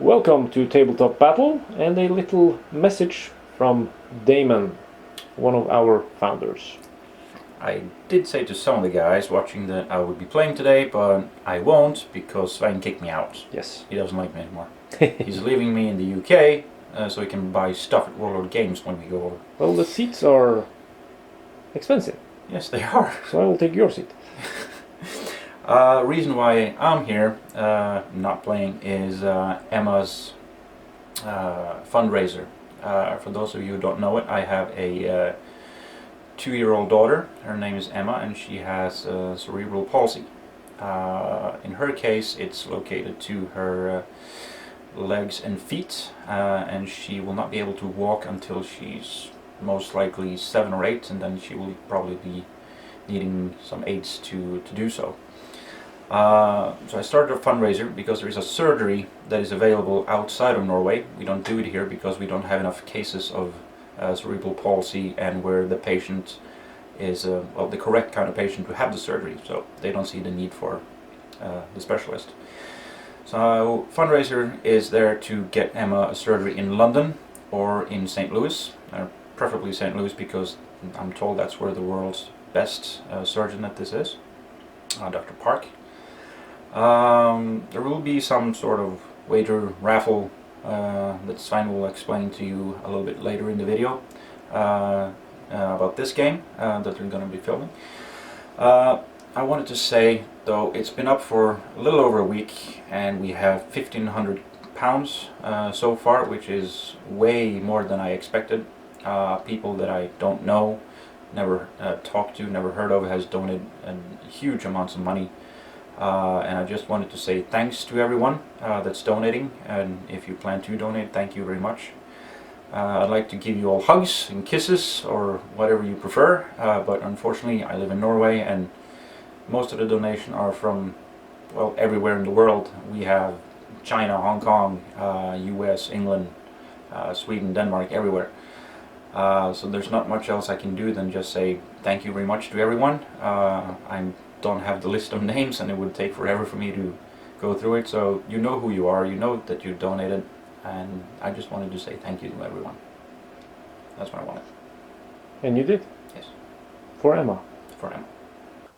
Welcome to Tabletop Battle and a little message from Damon, one of our founders. I did say to some of the guys watching that I would be playing today, but I won't because Svein kicked me out. Yes. He doesn't like me anymore. He's leaving me in the UK so he can buy stuff at Warlord Games when we go over. Well, the seats are expensive. Yes, they are. So I will take your seat. Reason why I'm here, not playing, is Emma's fundraiser. For those of you who don't know it, I have a 2-year-old daughter. Her name is Emma, and she has cerebral palsy. In her case, it's located to her legs and feet, and she will not be able to walk until she's most likely 7 or 8, and then she will probably be needing some aids to do so. So I started a fundraiser because there is a surgery that is available outside of Norway. We don't do it here because we don't have enough cases of cerebral palsy, and where the patient is well, the correct kind of patient to have the surgery, so they don't see the need for the specialist. So fundraiser is there to get Emma a surgery in London or in St. Louis, preferably St. Louis because I'm told that's where the world's best surgeon at this is, Dr. Park. There will be some sort of wager raffle that Svein will explain to you a little bit later in the video about this game that we're going to be filming. I wanted to say though, it's been up for a little over a week and we have £1,500 so far, which is way more than I expected. People that I don't know, never talked to, never heard of, has donated huge amounts of money. And I just wanted to say thanks to everyone that's donating, and if you plan to donate, thank you very much. I'd like to give you all hugs and kisses or whatever you prefer, but unfortunately I live in Norway and most of the donation are from, well, everywhere in the world. We have China, Hong Kong, US, England, Sweden, Denmark, everywhere. So there's not much else I can do than just say thank you very much to everyone. I don't have the list of names and it would take forever for me to go through it, so you know who you are, you know that you donated, and I just wanted to say thank you to everyone. That's what I wanted. And you did? Yes. For Emma. For Emma.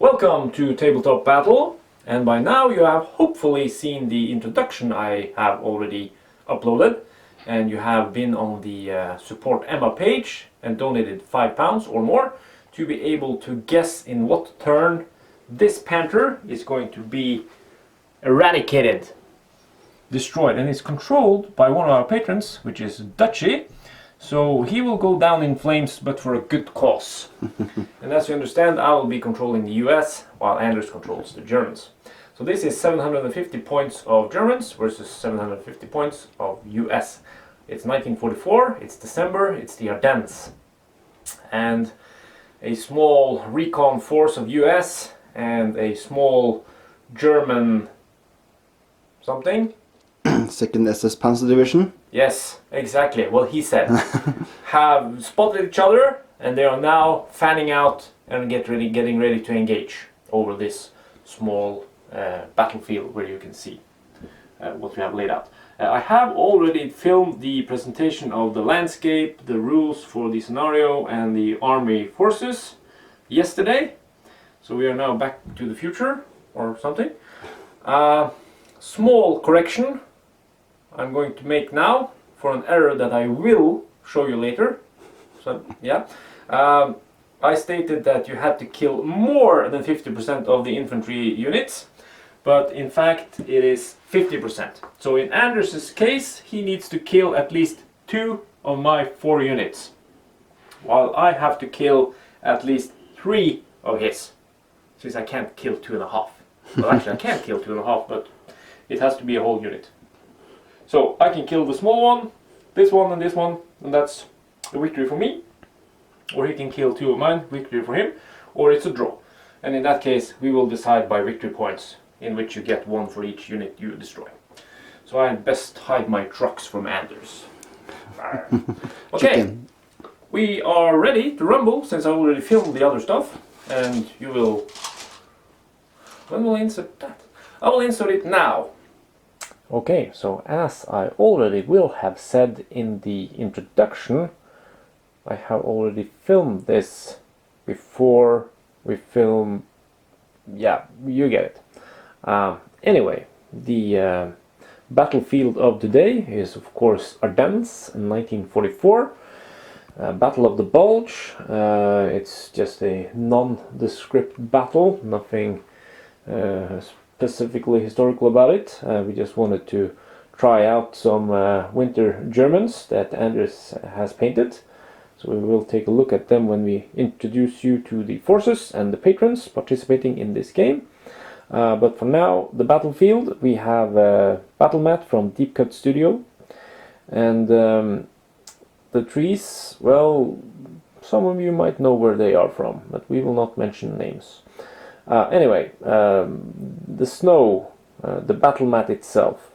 Welcome to Tabletop Battle, and by now you have hopefully seen the introduction I have already uploaded, and you have been on the Support Emma page and donated £5 or more to be able to guess in what turn this panther is going to be eradicated, destroyed, and is controlled by one of our patrons, which is Dutchy. So he will go down in flames, but for a good cause. And as you understand, I will be controlling the US while Anders controls the Germans. So this is 750 points of Germans versus 750 points of US. It's 1944, it's December, it's the Ardennes. And a small recon force of US and a small German something. Second SS Panzer Division. Yes, exactly what he said. Have spotted each other and they are now fanning out and getting ready to engage over this small battlefield where you can see what we have laid out. I have already filmed the presentation of the landscape, the rules for the scenario and the army forces yesterday. So we are now back to the future or something. Small correction I'm going to make now for an error that I will show you later. So yeah, I stated that you had to kill more than 50% of the infantry units, but in fact it is 50%. So in Anders' case, he needs to kill at least 2 of my 4 units, while I have to kill at least 3 of his, since I can't kill 2.5. Well, actually I can't kill 2.5, but it has to be a whole unit. So I can kill the small one, this one, and that's a victory for me. Or he can kill 2 of mine, victory for him, or it's a draw. And in that case, we will decide by victory points, in which you get 1 for each unit you destroy. So I best hide my trucks from Anders. Okay, Chicken. we are ready to rumble, since I already filmed the other stuff, and you will... When will I insert that? I will insert it now. Okay, so as I already will have said in the introduction, I have already filmed this before we film. Yeah, you get it. Anyway, the battlefield of today is of course Ardennes in 1944. Battle of the Bulge. It's just a nondescript battle, nothing specifically historical about it. We just wanted to try out some winter Germans that Anders has painted. So we will take a look at them when we introduce you to the forces and the patrons participating in this game. But for now, the battlefield, we have Battlemat from Deep Cut Studio. And the trees, well, some of you might know where they are from, but we will not mention names. Anyway, the snow, the Battlemat itself.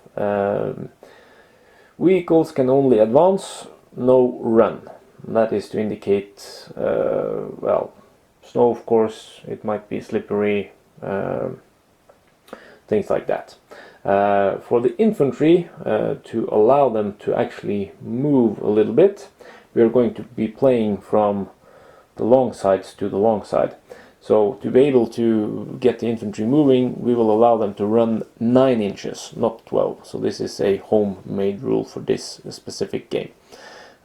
Vehicles can only advance, no run. That is to indicate, well, snow, of course, it might be slippery, things like that. For the infantry, to allow them to actually move a little bit, we are going to be playing from the long sides to the long side. So to be able to get the infantry moving, we will allow them to run 9 inches, not 12. So this is a homemade rule for this specific game.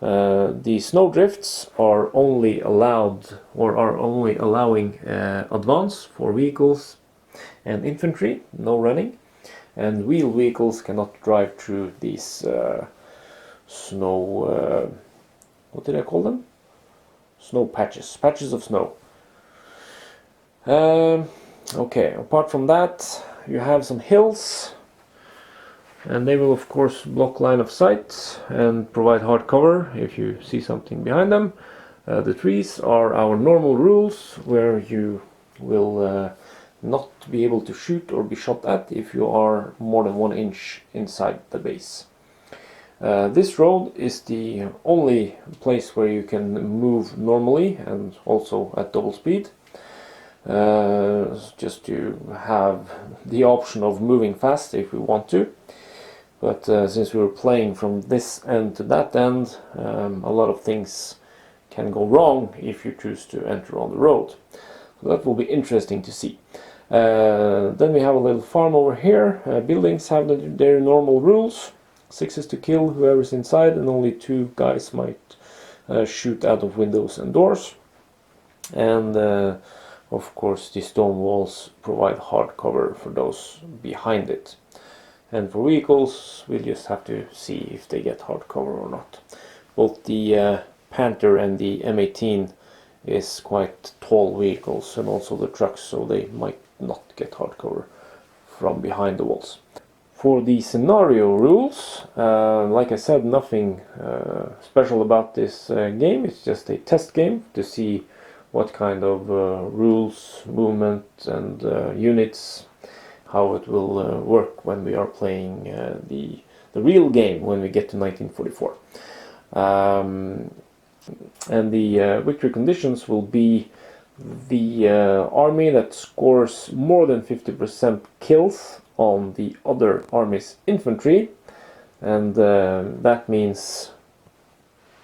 The snowdrifts are only allowed, or are only allowing advance for vehicles and infantry, no running. And wheel vehicles cannot drive through these snow, what did I call them? Snow patches, patches of snow. Okay, apart from that, you have some hills, and they will of course block line of sight and provide hard cover if you see something behind them. The trees are our normal rules, where you will not be able to shoot or be shot at if you are more than 1 inch inside the base. This road is the only place where you can move normally and also at double speed. Just to have the option of moving fast if we want to. But since we're playing from this end to that end, a lot of things can go wrong if you choose to enter on the road. So that will be interesting to see. Then we have a little farm over here. Buildings have their normal rules. 6 is to kill whoever's inside, and only 2 guys might shoot out of windows and doors. And of course the stone walls provide hard cover for those behind it. And for vehicles, we'll just have to see if they get hard cover or not. Both the Panther and the M18 is quite tall vehicles, and also the trucks, so they might not get hard cover from behind the walls. For the scenario rules, like I said, nothing special about this game. It's just a test game to see what kind of rules, movement and units, how it will work when we are playing the real game when we get to 1944. And the victory conditions will be the army that scores more than 50% kills on the other army's infantry, and that means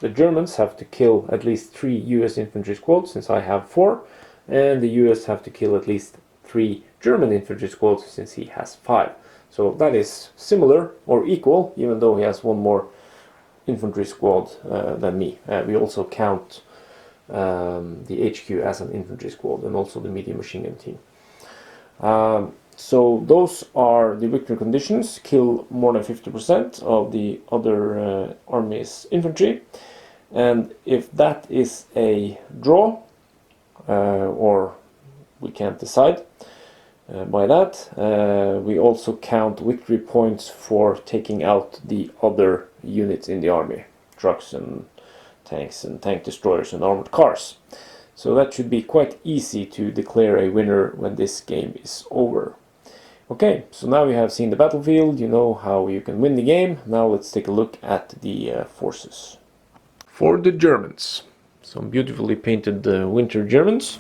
the Germans have to kill at least 3 US infantry squads, since I have 4, and the US have to kill at least 3 German infantry squads, since he has 5. So that is similar or equal, even though he has 1 more infantry squad than me. We also count the HQ as an infantry squad, and also the medium machine gun team. So those are the victory conditions: kill more than 50% of the other army's infantry. And if that is a draw, or we can't decide by that, we also count victory points for taking out the other units in the army, trucks and tanks and tank destroyers and armored cars. So that should be quite easy to declare a winner when this game is over. Okay, so now you have seen the battlefield, you know how you can win the game. Now let's take a look at the forces. For the Germans, some beautifully painted winter Germans.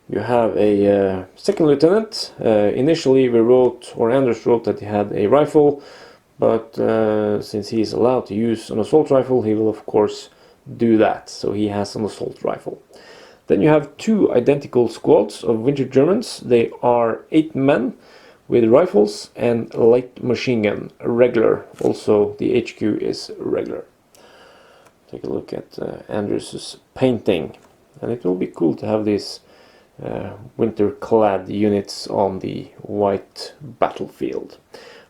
You have a second lieutenant. Initially we wrote, or Anders wrote, that he had a rifle, but since he is allowed to use an assault rifle, he will of course do that. So he has an assault rifle. Then you have two identical squads of Winter Germans. They are 8 men with rifles and light machine gun, regular. Also the HQ is regular. Take a look at Anders' painting, and it will be cool to have these winter clad units on the white battlefield.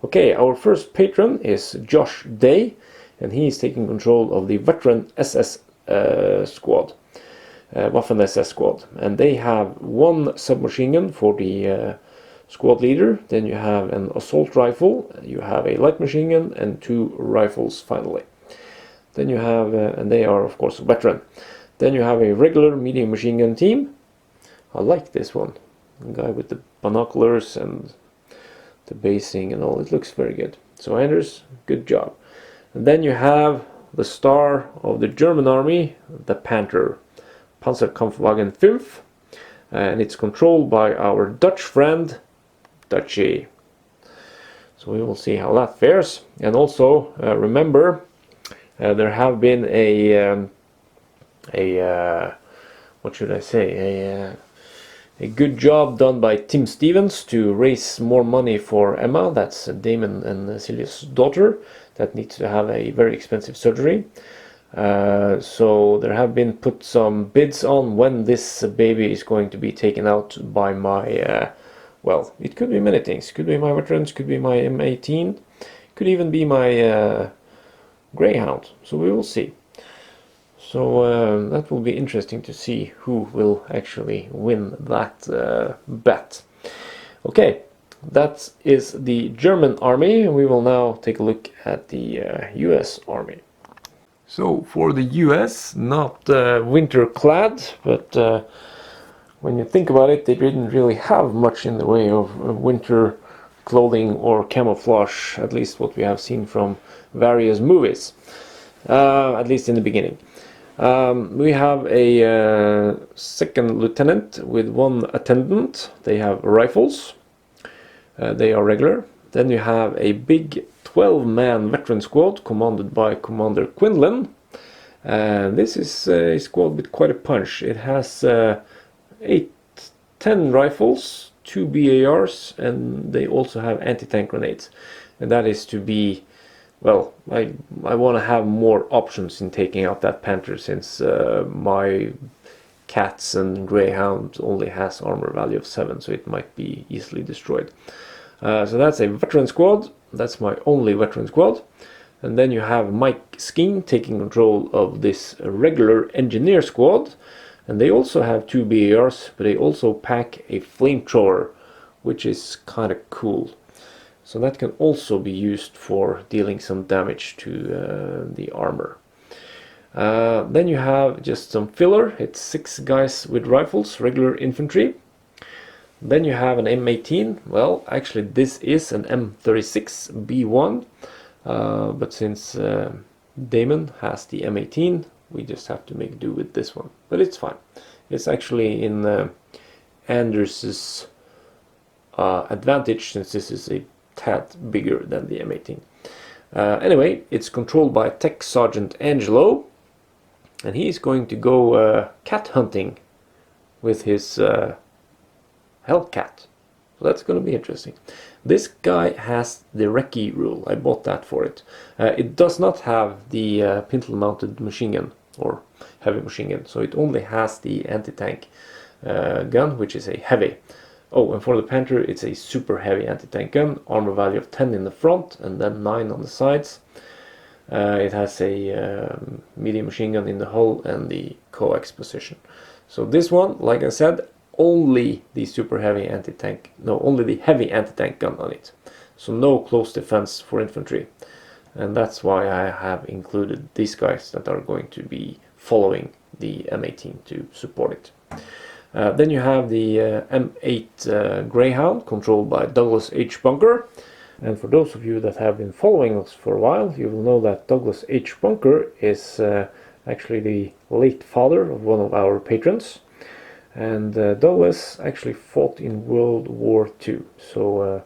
Okay, our first patron is Josh Day, and he is taking control of the veteran SS squad, Waffen SS squad, and they have one submachine gun for the squad leader. Then you have an assault rifle, you have a light machine gun, and 2 rifles finally. Then you have, and they are of course a veteran. Then you have a regular medium machine gun team. I like this one, the guy with the binoculars and the basing and all. It looks very good. So Anders, good job. And then you have the star of the German army, the Panther, Panzerkampfwagen 5, and it's controlled by our Dutch friend Dutchy. So we will see how that fares. And also remember, there have been what should I say, a good job done by Tim Stevens to raise more money for Emma. That's Damon and Silje's daughter that needs to have a very expensive surgery. So there have been put some bids on when this baby is going to be taken out by my well, it could be many things. Could be my veterans, could be my M18, could even be my Greyhound. So we will see. So that will be interesting to see who will actually win that bet. Okay, that is the German army. We will now take a look at the US army. So for the US, not winter clad, but when you think about it, they didn't really have much in the way of winter clothing or camouflage, at least what we have seen from various movies, at least in the beginning. We have a second lieutenant with 1 attendant. They have rifles. They are regular. Then you have a big 12-man veteran squad commanded by Commander Quinlan. This is a squad with quite a punch. It has 10 rifles, 2 BARs, and they also have anti-tank grenades. And that is to be, well, I want to have more options in taking out that Panther, since my Cats and Greyhound only has armor value of 7, so it might be easily destroyed. So that's a veteran squad. That's my only veteran squad. And then you have Mike Skeen taking control of this regular engineer squad. And they also have 2 BARs, but they also pack a flamethrower, which is kind of cool. So that can also be used for dealing some damage to the armor. Then you have just some filler. It's 6 guys with rifles, regular infantry. Then you have an M18. Well, actually this is an M36B1, but since Damon has the M18, we just have to make do with this one. But it's fine. It's actually in Anders' advantage, since this is a tad bigger than the M18. Anyway, it's controlled by Tech Sergeant Angelo, and he's going to go cat hunting with his Hellcat. So that's going to be interesting. This guy has the recce rule. I bought that for it. It does not have the pintle mounted machine gun or heavy machine gun, so it only has the anti-tank gun, which is a heavy. Oh, and for the Panther, it's a super heavy anti-tank gun, armor value of 10 in the front and then 9 on the sides. It has a medium machine gun in the hull and the coax position. So this one, like I said, only the super heavy anti-tank, no, only the heavy anti-tank gun on it. So no close defense for infantry. And that's why I have included these guys that are going to be following the M18 to support it. Then you have the M8 Greyhound, controlled by Douglas H. Bunker. And for those of you that have been following us for a while, you will know that Douglas H. Bunker is actually the late father of one of our patrons. And Douglas actually fought in World War II. So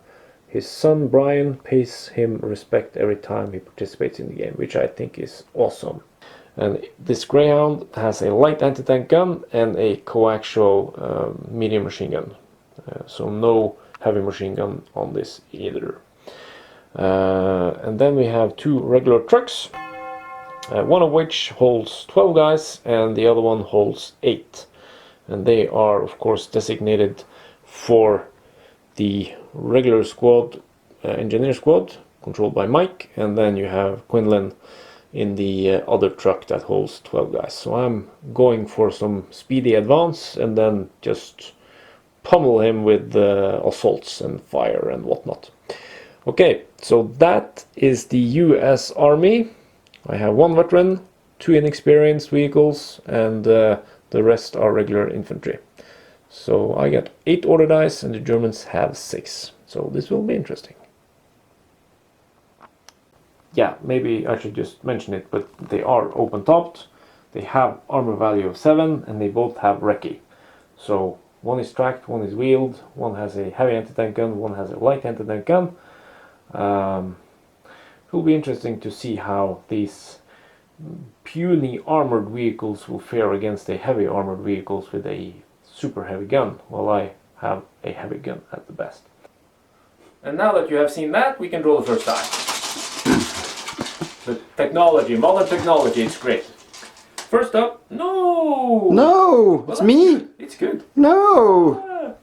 his son Brian pays him respect every time he participates in the game, which I think is awesome. And this Greyhound has a light anti-tank gun and a coaxial medium machine gun. So no heavy machine gun on this either. And then we have 2 regular trucks, one of which holds 12 guys and the other one holds 8. And they are of course designated for the regular squad, engineer squad, controlled by Mike, and then you have Quinlan in the other truck that holds 12 guys. So I'm going for some speedy advance and then just pummel him with assaults and fire and whatnot. Okay, so that is the US Army. I have 1 veteran, 2 inexperienced vehicles, and the rest are regular infantry. So I got 8 order dice and the Germans have 6. So this will be interesting. Yeah, maybe I should just mention it, but they are open topped. They have armor value of 7 and they both have recce. So one is tracked, one is wheeled, one has a heavy anti-tank gun, one has a light anti-tank gun. It will be interesting to see how these puny armored vehicles will fare against the heavy armored vehicles with a super heavy gun, while I have a heavy gun at the best. And now that you have seen that, we can draw the first die. The technology, modern technology, it's great. First up, no! No! It's me! Good. It's good. No!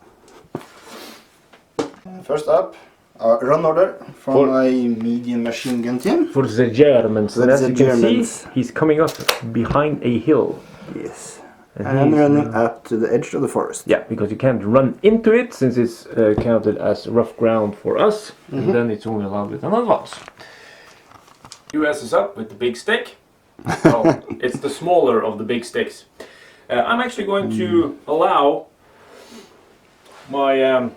Ah. First up, a run order from my medium machine gun team. For the Germans, For and as the you can Germans. see, he's coming up behind a hill. Yes. And And I'm he's, running up to the edge of the forest. Yeah, because you can't run into it since it's counted as rough ground for us, and then it's only allowed with an advance. US is up with the big stick. Well, it's the smaller of the big sticks. I'm actually going to allow my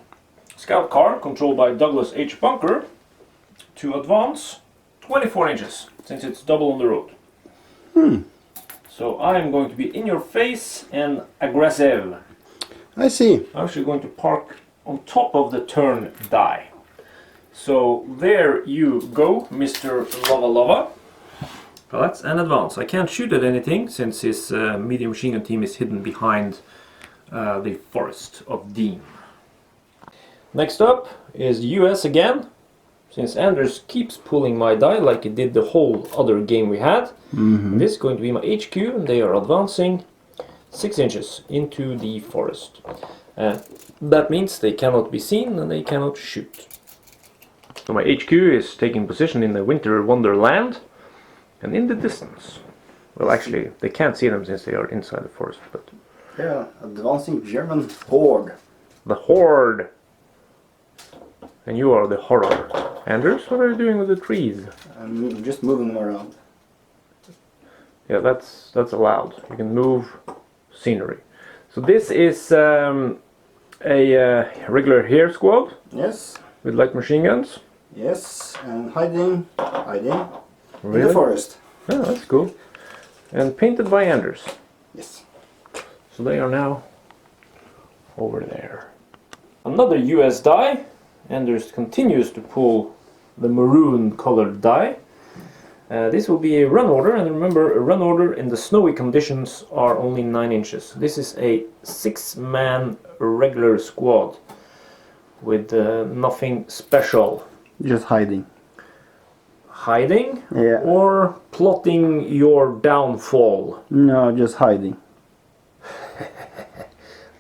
scout car, controlled by Douglas H. Bunker, to advance 24 inches, since it's double on the road. So I'm going to be in your face and aggressive. I see. I'm actually going to park on top of the turn die. So there you go, Mr. Lava Lava. Well, that's an advance. I can't shoot at anything since his medium machine gun team is hidden behind the forest of Dean. Next up is US again. Since Anders keeps pulling my die like he did the whole other game we had. This is going to be my HQ, and they are advancing 6 inches into the forest. That means they cannot be seen and they cannot shoot. So my HQ is taking position in the winter wonderland and in the distance. Well, actually, they can't see them since they are inside the forest, but... Yeah, advancing German horde. The horde! And you are the horror. Anders, what are you doing with the trees? I'm just moving them around. Yeah, that's allowed. You can move scenery. So this is a regular hare squad. Yes. With light machine guns. Yes, and hiding Really? in the forest. Yeah, that's cool. And painted by Anders. Yes. So they are now over there. Another US die. Anders continues to pull the maroon colored die. This will be a run order, and remember, a run order in the snowy conditions are only 9 inches. This is a 6-man regular squad with nothing special. Just hiding. Hiding? Yeah. Or plotting your downfall? No, just hiding.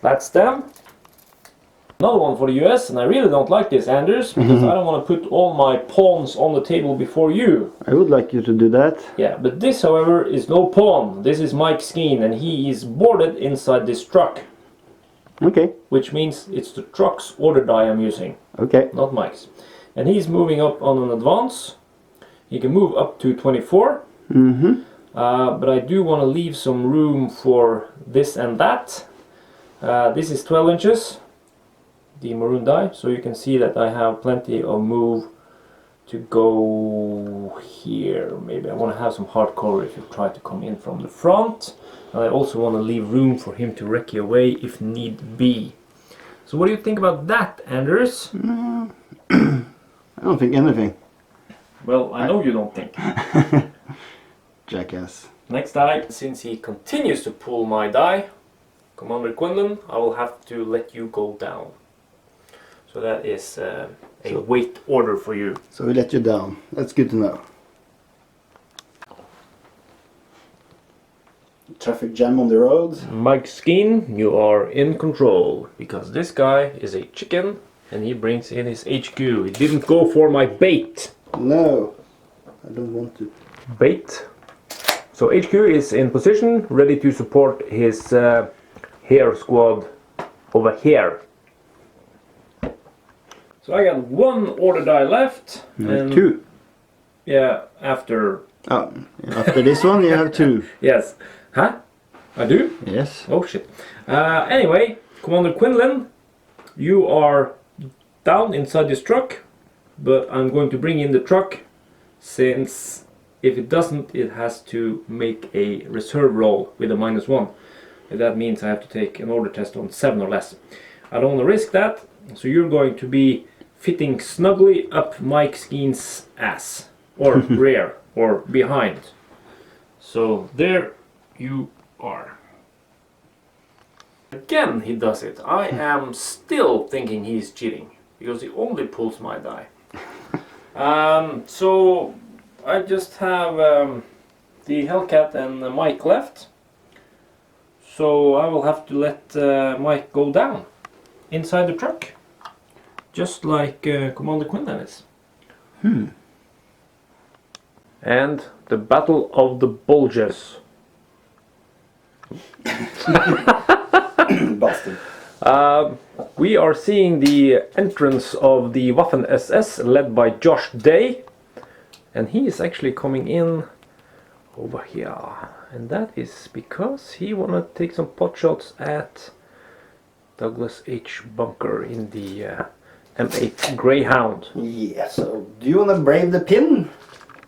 That's them. Another one for the US, and I really don't like this, Anders, because I don't want to put all my pawns on the table before you. I would like you to do that. Yeah, but this, however, is no pawn. This is Mike Skeen, and he is boarded inside this truck. Okay. Which means it's the truck's order die I'm using, Okay. not Mike's. And he's moving up on an advance. He can move up to 24. But I do want to leave some room for this and that. This is 12 inches. The maroon die, so you can see that I have plenty of move to go here. Maybe I want to have some hard cover if you try to come in from the front, and I also want to leave room for him to recce away if need be. So what do you think about that, Anders? I don't think anything. Well, I know you don't think. Jackass. Next die, since he continues to pull my die, Commander Quinlan, I will have to let you go down. So that is a wait order for you. So we let you down. That's good to know. Traffic jam on the road. Mike Skeen, you are in control, because this guy is a chicken and he brings in his HQ. He didn't go for my bait. No, I don't want to. Bait. So HQ is in position, ready to support his hair squad over here. So I got one order die left. And 2. yeah, after... Oh, after this one you have 2. Yes. Huh? I do? Yes. Oh shit. Anyway, Commander Quinlan, you are down inside this truck, but I'm going to bring in the truck, since if it doesn't, it has to make a reserve roll with a -1. And that means I have to take an order test on 7 or less. I don't want to risk that, so you're going to be fitting snugly up Mike Skeen's ass, or rear, or behind. So there you are. Again he does it. I am still thinking he's cheating, because he only pulls my die. So I just have the Hellcat and Mike left. So I will have to let Mike go down inside the truck, just like Commander Quinlan is. And the Battle of the Bulges. Bastard. We are seeing the entrance of the Waffen SS led by Josh Day, and he is actually coming in over here, and that is because he wanna take some pot shots at Douglas H. Bunker in the M8 Greyhound. Yeah, so do you wanna brave the pin?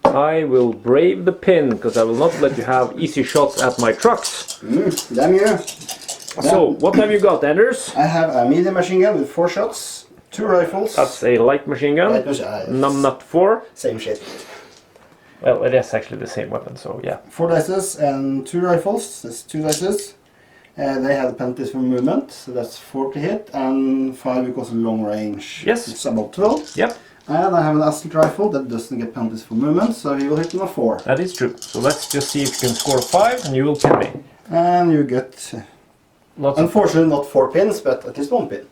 I will brave the pin, because I will not let you have easy shots at my trucks. Damn you. So, what have you got, Anders? I have a medium machine gun with 4 shots, 2 rifles. That's a light machine gun. Light machine, Numbnut 4. Same shit. Well, it is actually the same weapon, so yeah. 4 dices and 2 rifles. That's 2 dices. They have penalties for movement, so that's 4 to hit, and 5 because of long range. Yes. It's about 12. Yep. And I have an assault rifle that doesn't get penalties for movement, so he will hit on a 4. That is true. So let's just see if you can score 5 and you will pin me. And you get, Lots unfortunately, not 4 pins, but at least 1 pin.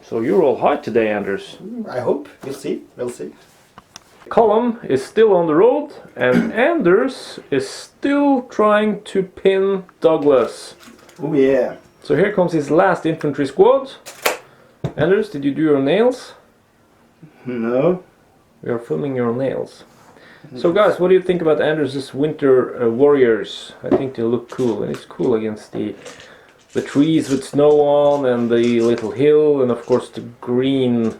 So you're all high today, Anders. I hope. We'll see. We'll see. Column is still on the road, and Anders is still trying to pin Douglas. Oh yeah. So here comes his last infantry squad. Anders, did you do your nails? No. We are filming your nails. So guys, what do you think about Anders' winter warriors? I think they look cool, and it's cool against the trees with snow on, and the little hill, and of course the green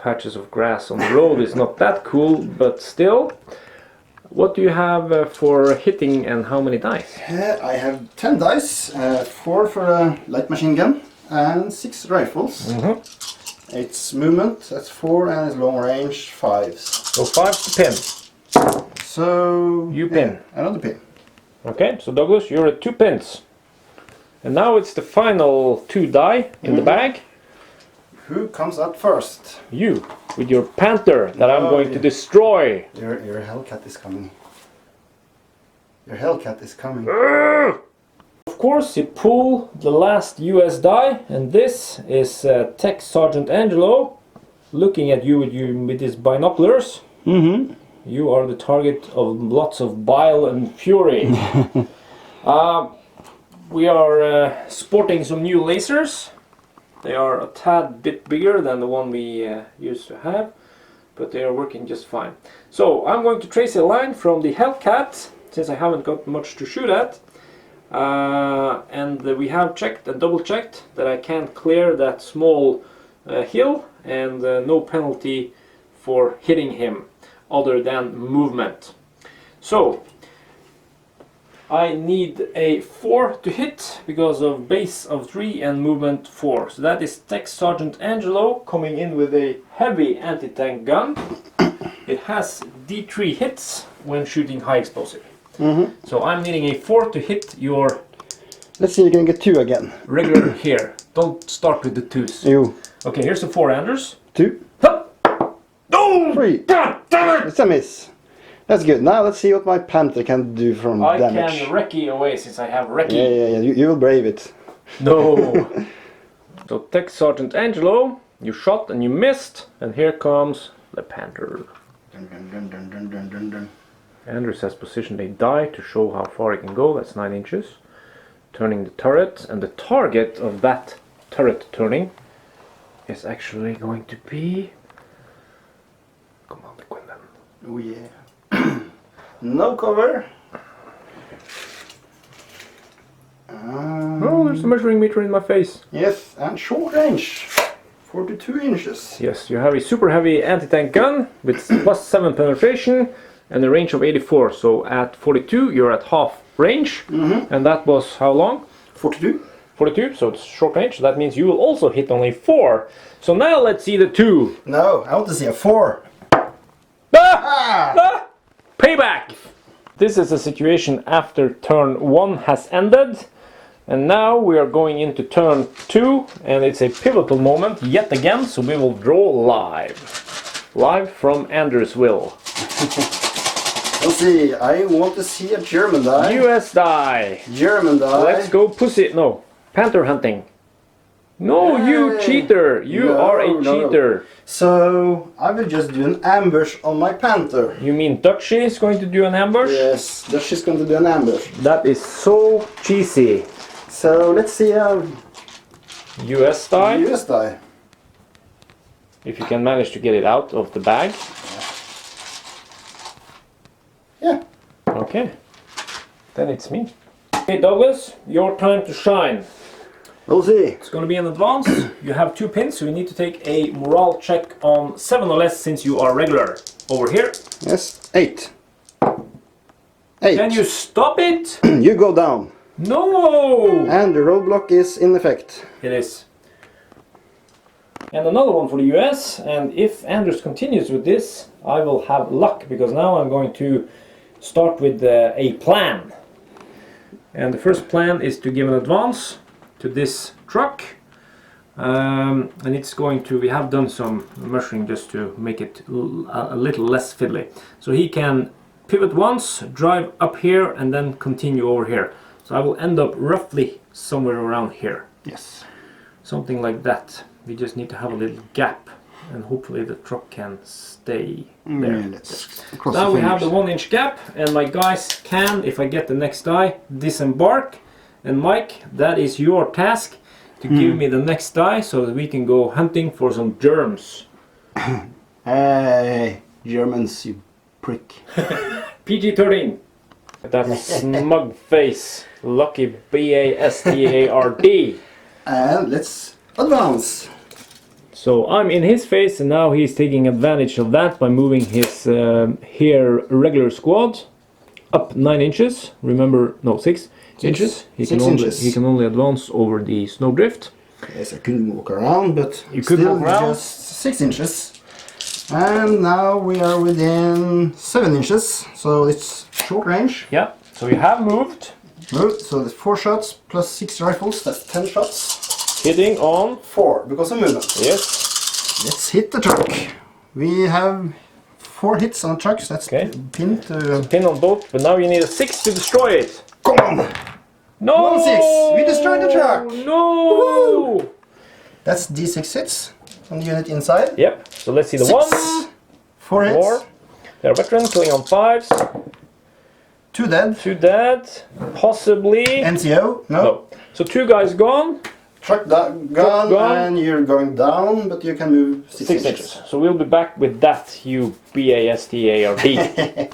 patches of grass on the road is not that cool, but still. What do you have for hitting, and how many dice? I have 10 dice, 4 for a light machine gun, and 6 rifles. It's movement, that's 4, and it's long range, 5. So 5 to pin. So... You pin. Another pin. Okay, so Douglas, you're at 2 pins. And now it's the final 2 die in the bag. Who comes out first? You, with your Panther that I'm going to destroy. Your Hellcat is coming. Your Hellcat is coming. Of course, you pull the last US die, and this is Tech Sergeant Angelo looking at you with his binoculars. You are the target of lots of bile and fury. We are sporting some new lasers. They are a tad bit bigger than the one we used to have, but they are working just fine. So I'm going to trace a line from the Hellcat, since I haven't got much to shoot at. And we have checked and double checked that I can't clear that small hill, and no penalty for hitting him other than movement. So I need a 4 to hit because of base of 3 and movement 4. So that is Tech Sergeant Angelo coming in with a heavy anti-tank gun. It has D3 hits when shooting high explosive. So I'm needing a 4 to hit your... Let's see, you can get 2 again. Regular here. Don't start with the 2s. You. Okay, here's the 4, Anders. 2. No! 3. God damn it! It's a miss. That's good. Now let's see what my Panther can do from damage. I can recce away since I have recce. Yeah. You will brave it. No! So Tech Sergeant Angelo, you shot and you missed, and here comes the Panther. Dun. Anders has positioned a die to show how far he can go, that's 9 inches. Turning the turret, and the target of that turret turning is actually going to be... Come on, the Quinlan. Oh yeah. No cover. Oh, there's a measuring meter in my face. Yes, and short range. 42 inches. Yes, you have a super heavy anti-tank gun with plus 7 penetration and a range of 84. So at 42 you're at half range, and that was how long? 42. 42, so it's short range. So that means you will also hit only 4. So now let's see the 2. No, I want to see a 4. Payback! This is a situation after turn 1 has ended. And now we are going into turn 2, and it's a pivotal moment yet again, so we will draw live. Live from Andersville. Let's see, I want to see a German die. US die. German die. Let's go pussy. No, Panther hunting. No, you Hey. cheater. You are a cheater. So, I will just do an ambush on my Panther. You mean Dutchie is going to do an ambush? Yes, she's going to do an ambush. That is so cheesy. So, let's see a US die. US die. If you can manage to get it out of the bag. Yeah. Okay. Then it's me. Okay, Douglas, your time to shine. We'll see. It's going to be in advance. You have 2 pins, so you need to take a morale check on 7 or less since you are regular. Over here. Yes, 8. 8. Can you stop it? You go down. No! And the roadblock is in effect. It is. And another one for the US, and if Anders continues with this, I will have luck, because now I'm going to start with a plan. And the first plan is to give an advance to this truck. And it's going to, we have done some measuring just to make it a little less fiddly. So he can pivot once, drive up here, and then continue over here. So I will end up roughly somewhere around here. Yes. Something like that. We just need to have a little gap, and hopefully the truck can stay there. Now we have the 1-inch gap, and my guys can, if I get the next die, disembark. And Mike, that is your task, to give me the next die so that we can go hunting for some germs. Hey, Germans, you prick. PG-13. That smug face. Lucky BASTARD. And let's advance. So I'm in his face, and now he's taking advantage of that by moving his here regular squad up 9 inches. Remember, no, 6 inches. He 6 can inches. Only, he can only advance over the snowdrift. Yes, I couldn't walk around, but You could still walk around. just 6 inches. And now we are within 7 inches, so it's short range. Yeah. So you have moved, So there's 4 shots plus 6 rifles, that's 10 shots. hitting on. 4 because of movement. Yes. Let's hit the truck. We have 4 hits on the truck, so that's Okay. pinned to... Pin on both, but now you need a 6 to destroy it. Come on! No! 1-6. We destroyed the truck. No! Woohoo! That's D6 hits on the unit inside. Yep. So let's see the 6. ones. 4 hits. 4. They're veteran, killing on 5s. 2 dead. 2 dead. Possibly. NCO. No. No. So 2 guys gone. Truck gone, gone. and you're going down, but you can move 6 inches. So we'll be back with that, you BASTARD.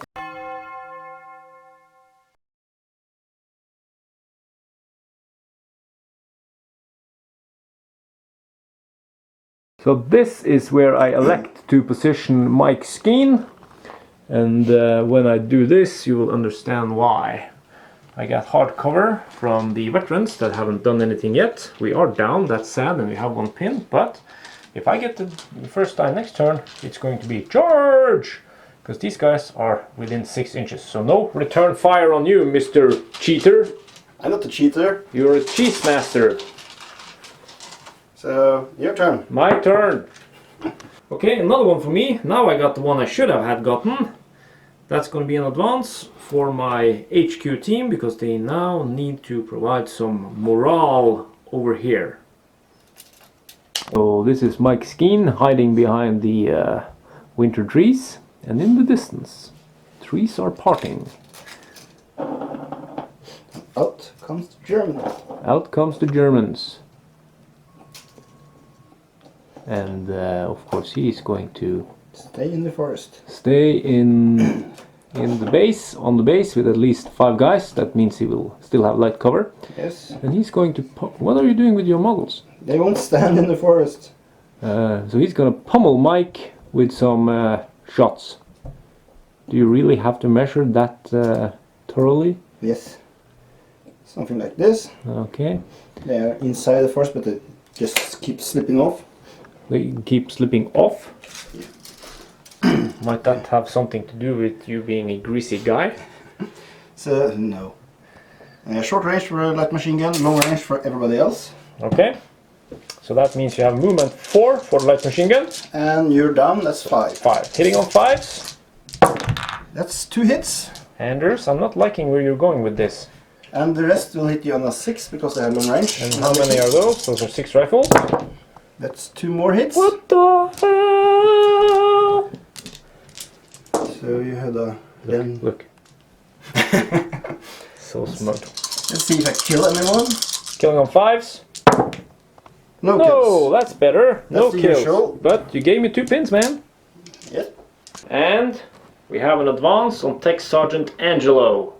So this is where I elect to position Mike Skeen, and when I do this you will understand why. I got hard cover from the veterans that haven't done anything yet. We are down, that's sad, and we have one pin, but if I get the first die next turn, it's going to be charge! Because these guys are within 6 inches. So no return fire on you, Mr. Cheater. I'm not a cheater. You're a cheese master. So, your turn. My turn. Okay, another one for me. Now I got the one I should have had gotten. That's going to be an advance for my HQ team, because they now need to provide some morale over here. So this is Mike Skeen hiding behind the winter trees, and in the distance, trees are parting. Out comes the German. Out comes the Germans. And of course he is going to stay in the forest. Stay in the base, on the base with at least 5 guys. That means he will still have light cover. Yes. And he's going to... What are you doing with your models? They won't stand in the forest. So he's going to pummel Mike with some shots. Do you really have to measure that thoroughly? Yes. Something like this. Okay. They are inside the forest, but they just keep slipping off. They keep slipping off. Might that have something to do with you being a greasy guy? So, no. Short range for a light machine gun, long range for everybody else. Okay. So that means you have movement 4 for the light machine gun. And you're down, that's 5. 5. Hitting on 5s. That's 2 hits. Anders, I'm not liking where you're going with this. And the rest will hit you on a 6 because they have long range. And how many are those? Those are 6 rifles. That's 2 more hits. What the hell? So you had a... Look. So smart. Let's see if I kill anyone. Killing on 5s. No No, kills. that's better. No the kills. usual. But you gave me 2 pins, man. Yep. And we have an advance on Tech Sergeant Angelo.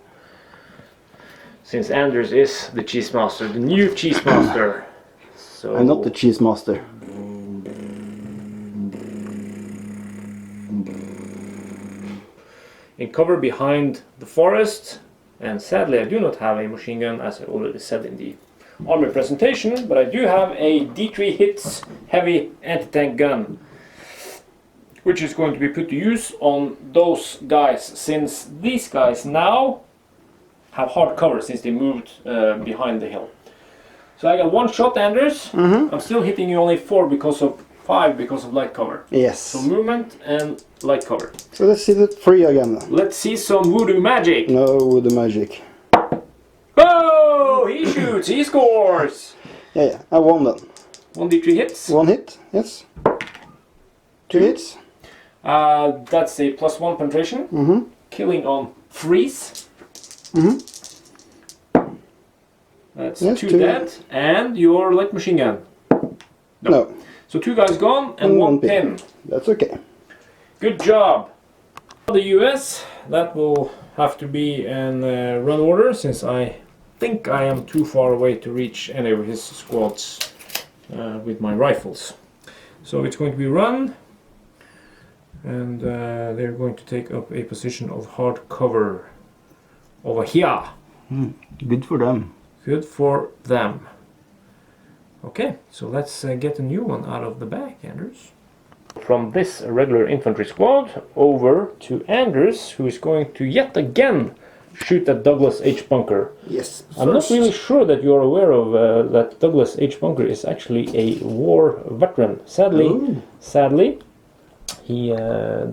Since Anders is the cheese master, the new cheese master. So I'm not the cheese master. in cover behind the forest, and sadly I do not have a machine gun, as I already said in the army presentation, but I do have a D3 hits heavy anti-tank gun, which is going to be put to use on those guys, since these guys now have hard cover since they moved behind the hill. So I got 1 shot, Anders. I'm still hitting you only 4 because of 5 because of light cover. Yes. So movement and light cover. So let's see the 3 again then. Let's see some voodoo magic. No, the magic. Oh, he shoots, he scores. Yeah, I won then. 1d3 hits. 1 hit, yes. 2 hits. That's a +1 penetration. Killing on 3s. That's Yes, 2 2 dead. And your light machine gun. No. So 2 guys gone and 1 pin. That's okay. Good job. The US, that will have to be an run order, since I think I am too far away to reach any of his squads with my rifles. So it's going to be run, and they're going to take up a position of hard cover over here. Good for them. Good for them. Okay, so let's get a new one out of the bag, Anders. From this regular infantry squad over to Anders, who is going to yet again shoot at Douglas H. Bunker. Yes. I'm not really sure that you're aware of that Douglas H. Bunker is actually a war veteran. Sadly, he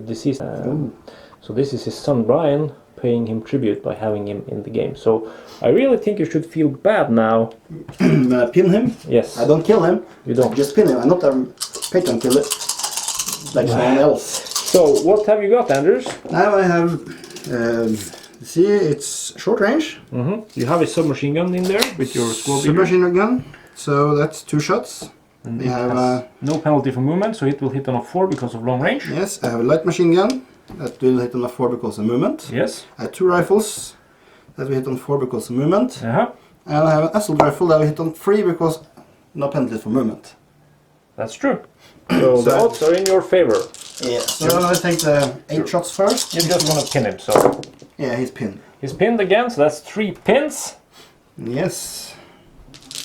deceased. So this is his son Bryant paying him tribute by having him in the game. So I really think you should feel bad now. Pin him? Yes. I don't kill him. You don't. Just pin him. I'm not a patron killer like someone else. So what have you got, Anders? Now I have, see, it's short range. You have a submachine gun in there with your squad leader. Submachine gun. So that's 2 shots. And We it have has no penalty for movement, so it will hit on a 4 because of long range. yes, I have a light machine gun that will hit on a 4 because of movement. Yes. I have 2 rifles that will hit on 4 because of movement. Uh-huh. And I have an assault rifle that will hit on 3 because no penalty for movement. That's true. So the odds are in your favor. Yeah. So I take the 8 shots first. You just want to pin him, so Yeah, he's pinned. He's pinned again, so that's 3 pins. Yes.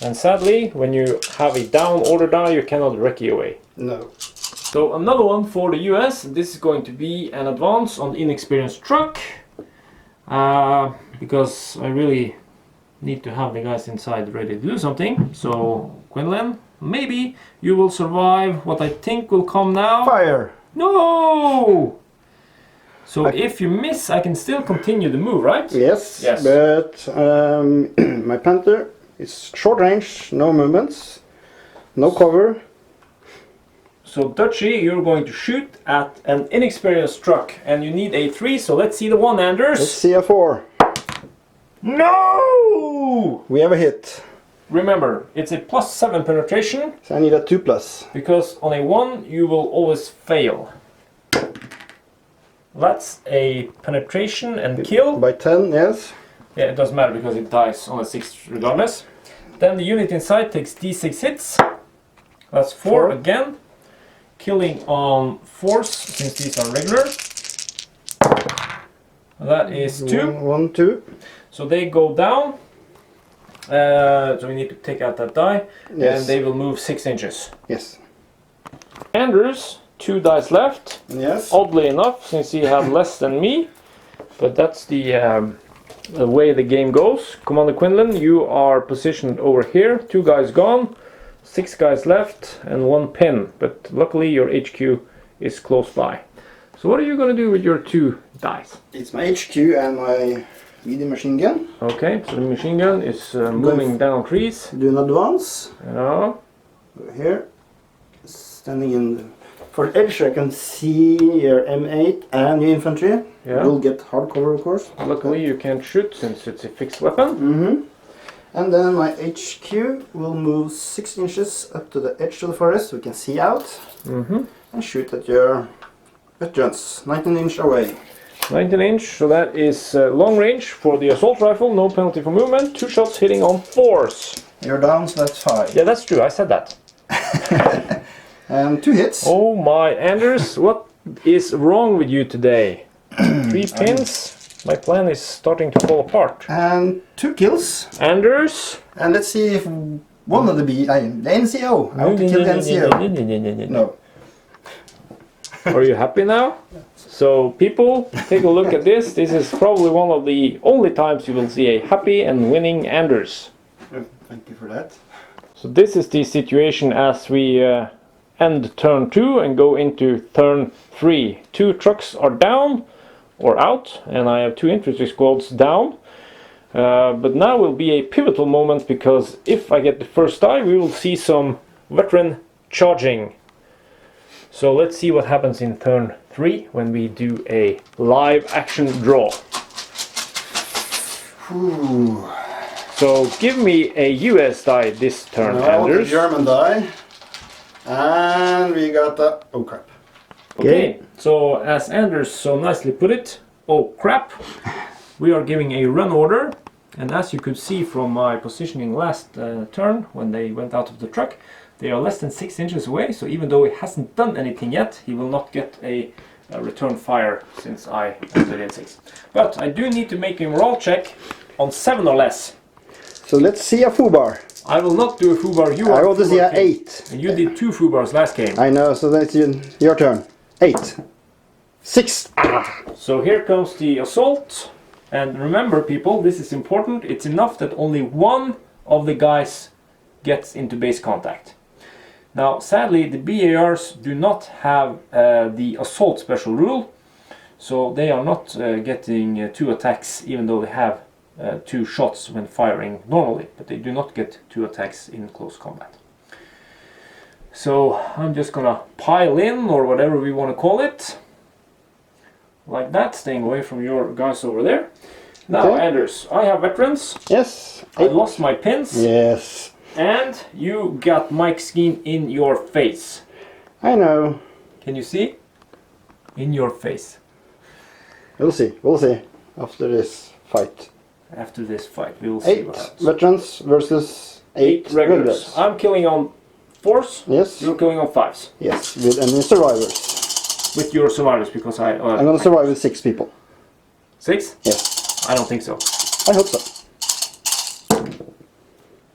And sadly, when you have a down order die, you cannot recce away. No. So another one for the US. This is going to be an advance on the inexperienced truck. Because I really need to have the guys inside ready to do something. So Quinlan, maybe you will survive what I think will come now. Fire! No! So if you miss, I can still continue the move, right? Yes. Yes. But my Panther is short range, no movements, no cover. So Dutchy, you're going to shoot at an inexperienced truck, and you need a 3. So let's see the one, Anders. Let's see a 4. No! We have a hit. Remember, it's a +7 penetration. So I need a 2+. Because on a 1 you will always fail. That's a penetration and kill. By 10, yes. Yeah, it doesn't matter because it dies on a 6 regardless. Then the unit inside takes d6 hits. That's 4 again. Killing on force since these are regular. That is 2. 1, 2. So they go down. So we need to take out that die. Yes. And they will move 6 inches. Yes. Anders, 2 dice left. Yes. Oddly enough, since he had less than me. But that's the way the game goes. Commander Quinlan, you are positioned over here. 2 guys gone. 6 guys left and 1 pin. But luckily your HQ is close by. So what are you going to do with your 2 dice? It's my HQ and my medium machine gun. Okay, so the machine gun is moving down trees. Do an advance. Yeah. Go here. Standing in... For the edge I can see your M8 and your infantry. Yeah. We'll get hard cover of course. Luckily you can't shoot since it's a fixed weapon. Mm-hmm. And then my HQ will move 6 inches up to the edge of the forest. We can see out. Mm-hmm. And shoot at your veterans. 19 inch away. 19 inch, so that is long range for the assault rifle, no penalty for movement, 2 shots hitting on 4s. You're down, so that's 5. Yeah, that's true, I said that. And 2 hits. Oh my, Anders, what is wrong with you today? 3 pins? My plan is starting to fall apart. And 2 kills. Anders? And let's see if one of the NCO. I want to kill the NCO. No. Are you happy now? So people, take a look at this. This is probably one of the only times you will see a happy and winning Anders. Thank you for that. So this is the situation as we end turn 2 and go into turn 3. 2 trucks are down or out, and I have 2 infantry squads down. But now will be a pivotal moment, because if I get the first die, we will see some veteran charging. So let's see what happens in turn 3 when we do a live action draw. Ooh. So give me a US die this turn, Now the Anders. German die. And we got the... Oh crap. Okay, so as Anders so nicely put it, oh crap, we are giving a run order. And as you could see from my positioning last turn, when they went out of the truck, they are less than 6 inches away, so even though he hasn't done anything yet, he will not get a return fire since I entered in 6. But I do need to make a morale check on 7 or less. So let's see a foobar. I will not do a foobar, you are I want to see a 8. And you did 2 foobars last game. I know, so that's your turn. 8. 6. So here comes the assault. And remember people, this is important, it's enough that only one of the guys gets into base contact. Now sadly the BARs do not have the assault special rule, so they are not getting 2 attacks even though they have 2 shots when firing normally, but they do not get 2 attacks in close combat. So I'm just gonna pile in, or whatever we want to call it, like that, staying away from your guys over there. Now Okay. Anders, I have veterans. Yes. I lost my pins. Yes. And you got Mike Skeen in your face. I know. Can you see? In your face. We'll see. We'll see. After this fight. After this fight, we will see 8 what happens. veterans versus 8 regulars. I'm killing on 4s. Yes. You're killing on 5s. Yes. With any survivors. With your survivors, because I'm gonna survive with 6 people. 6? Yes. I don't think so. I hope so.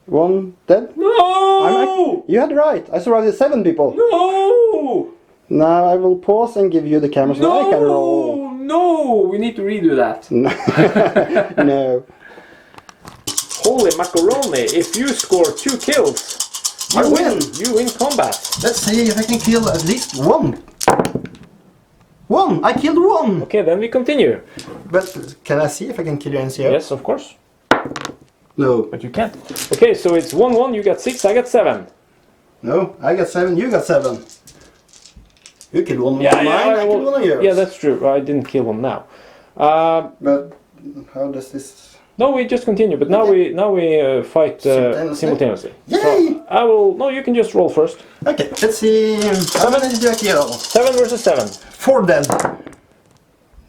One dead. No! You had right. I survived 7 people. No! Now I will pause and give you the camera so I can roll. No! We need to redo that. No. No. Holy macaroni! If you score 2 kills, You win. You win combat. Let's see if I can kill at least 1. 1! I killed 1! Okay, then we continue. But can I see if I can kill your NCO? Yes, of course. No. But you can't. Okay, so it's 1-1, you got 6, I got 7. No, I got 7, you got 7. You killed one of Yeah, mine, I killed one of yours. Yeah, that's true. I didn't kill one now. But how does this... No, we just continue, but now we fight simultaneously. Yay! So I will... No, you can just roll first. Okay, let's see... How many did you kill? 7 versus 7. 4 dead.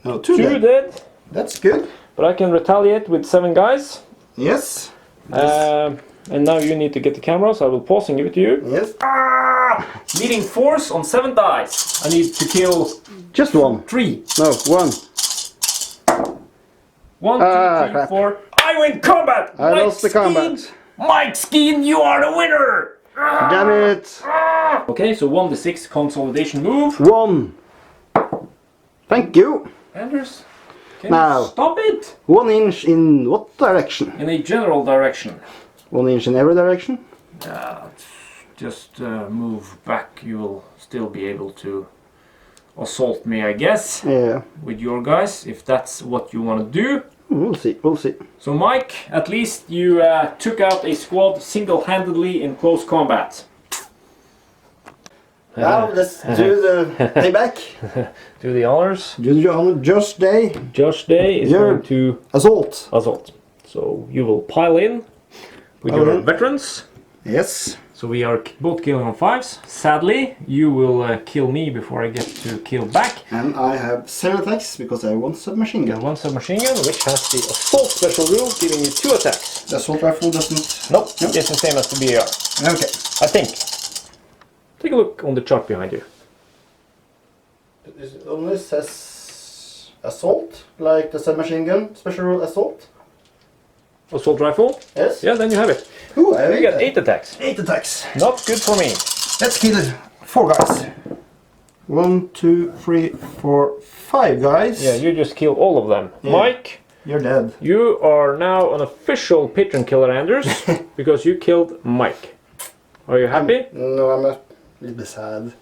No, 2 dead. 2 dead. That's good. But I can retaliate with 7 guys. Yes. And now you need to get the camera, so I will pause and give it to you. Yes. Needing force on 7 dice. I need to kill Just 1. 3. No, 1. 1, 2, 3, crap. 4. I win combat! I lost the combat. Mike Skeen, you are the winner! Damn it. Okay, so 1d6 consolidation move. 1. Thank you. Anders, can Now. you stop it? 1 inch in what direction? In a general direction. 1 inch in every direction? Just move back. You will still be able to assault me, I guess, Yeah. with your guys, if that's what you want to do. We'll see, we'll see. So Mike, at least you took out a squad single-handedly in close combat. Now let's do the payback. Do the honors. Do the honor. Just day. Josh Day is You're- going to Assault. assault. So you will pile in with Pile your in. veterans. Yes. So we are both killing on 5s. Sadly, you will kill me before I get to kill back. And I have 7 attacks because I have 1 submachine You gun. have 1 submachine gun, which has the assault special rule, giving you 2 attacks. The assault rifle doesn't... Nope, it's the same as the BER, Okay. I think. Take a look on the chart behind you. It only says assault, like the submachine gun, special rule assault. Assault rifle? Yes. Yeah, then you have it. Ooh, I You got 8 attacks. 8 attacks. Not good for me. Let's kill 4 guys. 1, 2, 3, 4, 5 guys. Yeah, you just kill all of them. Yeah. Mike, You're dead. you are now an official patron killer, Anders, because you killed Mike. Are you happy? No, I'm a little bit sad.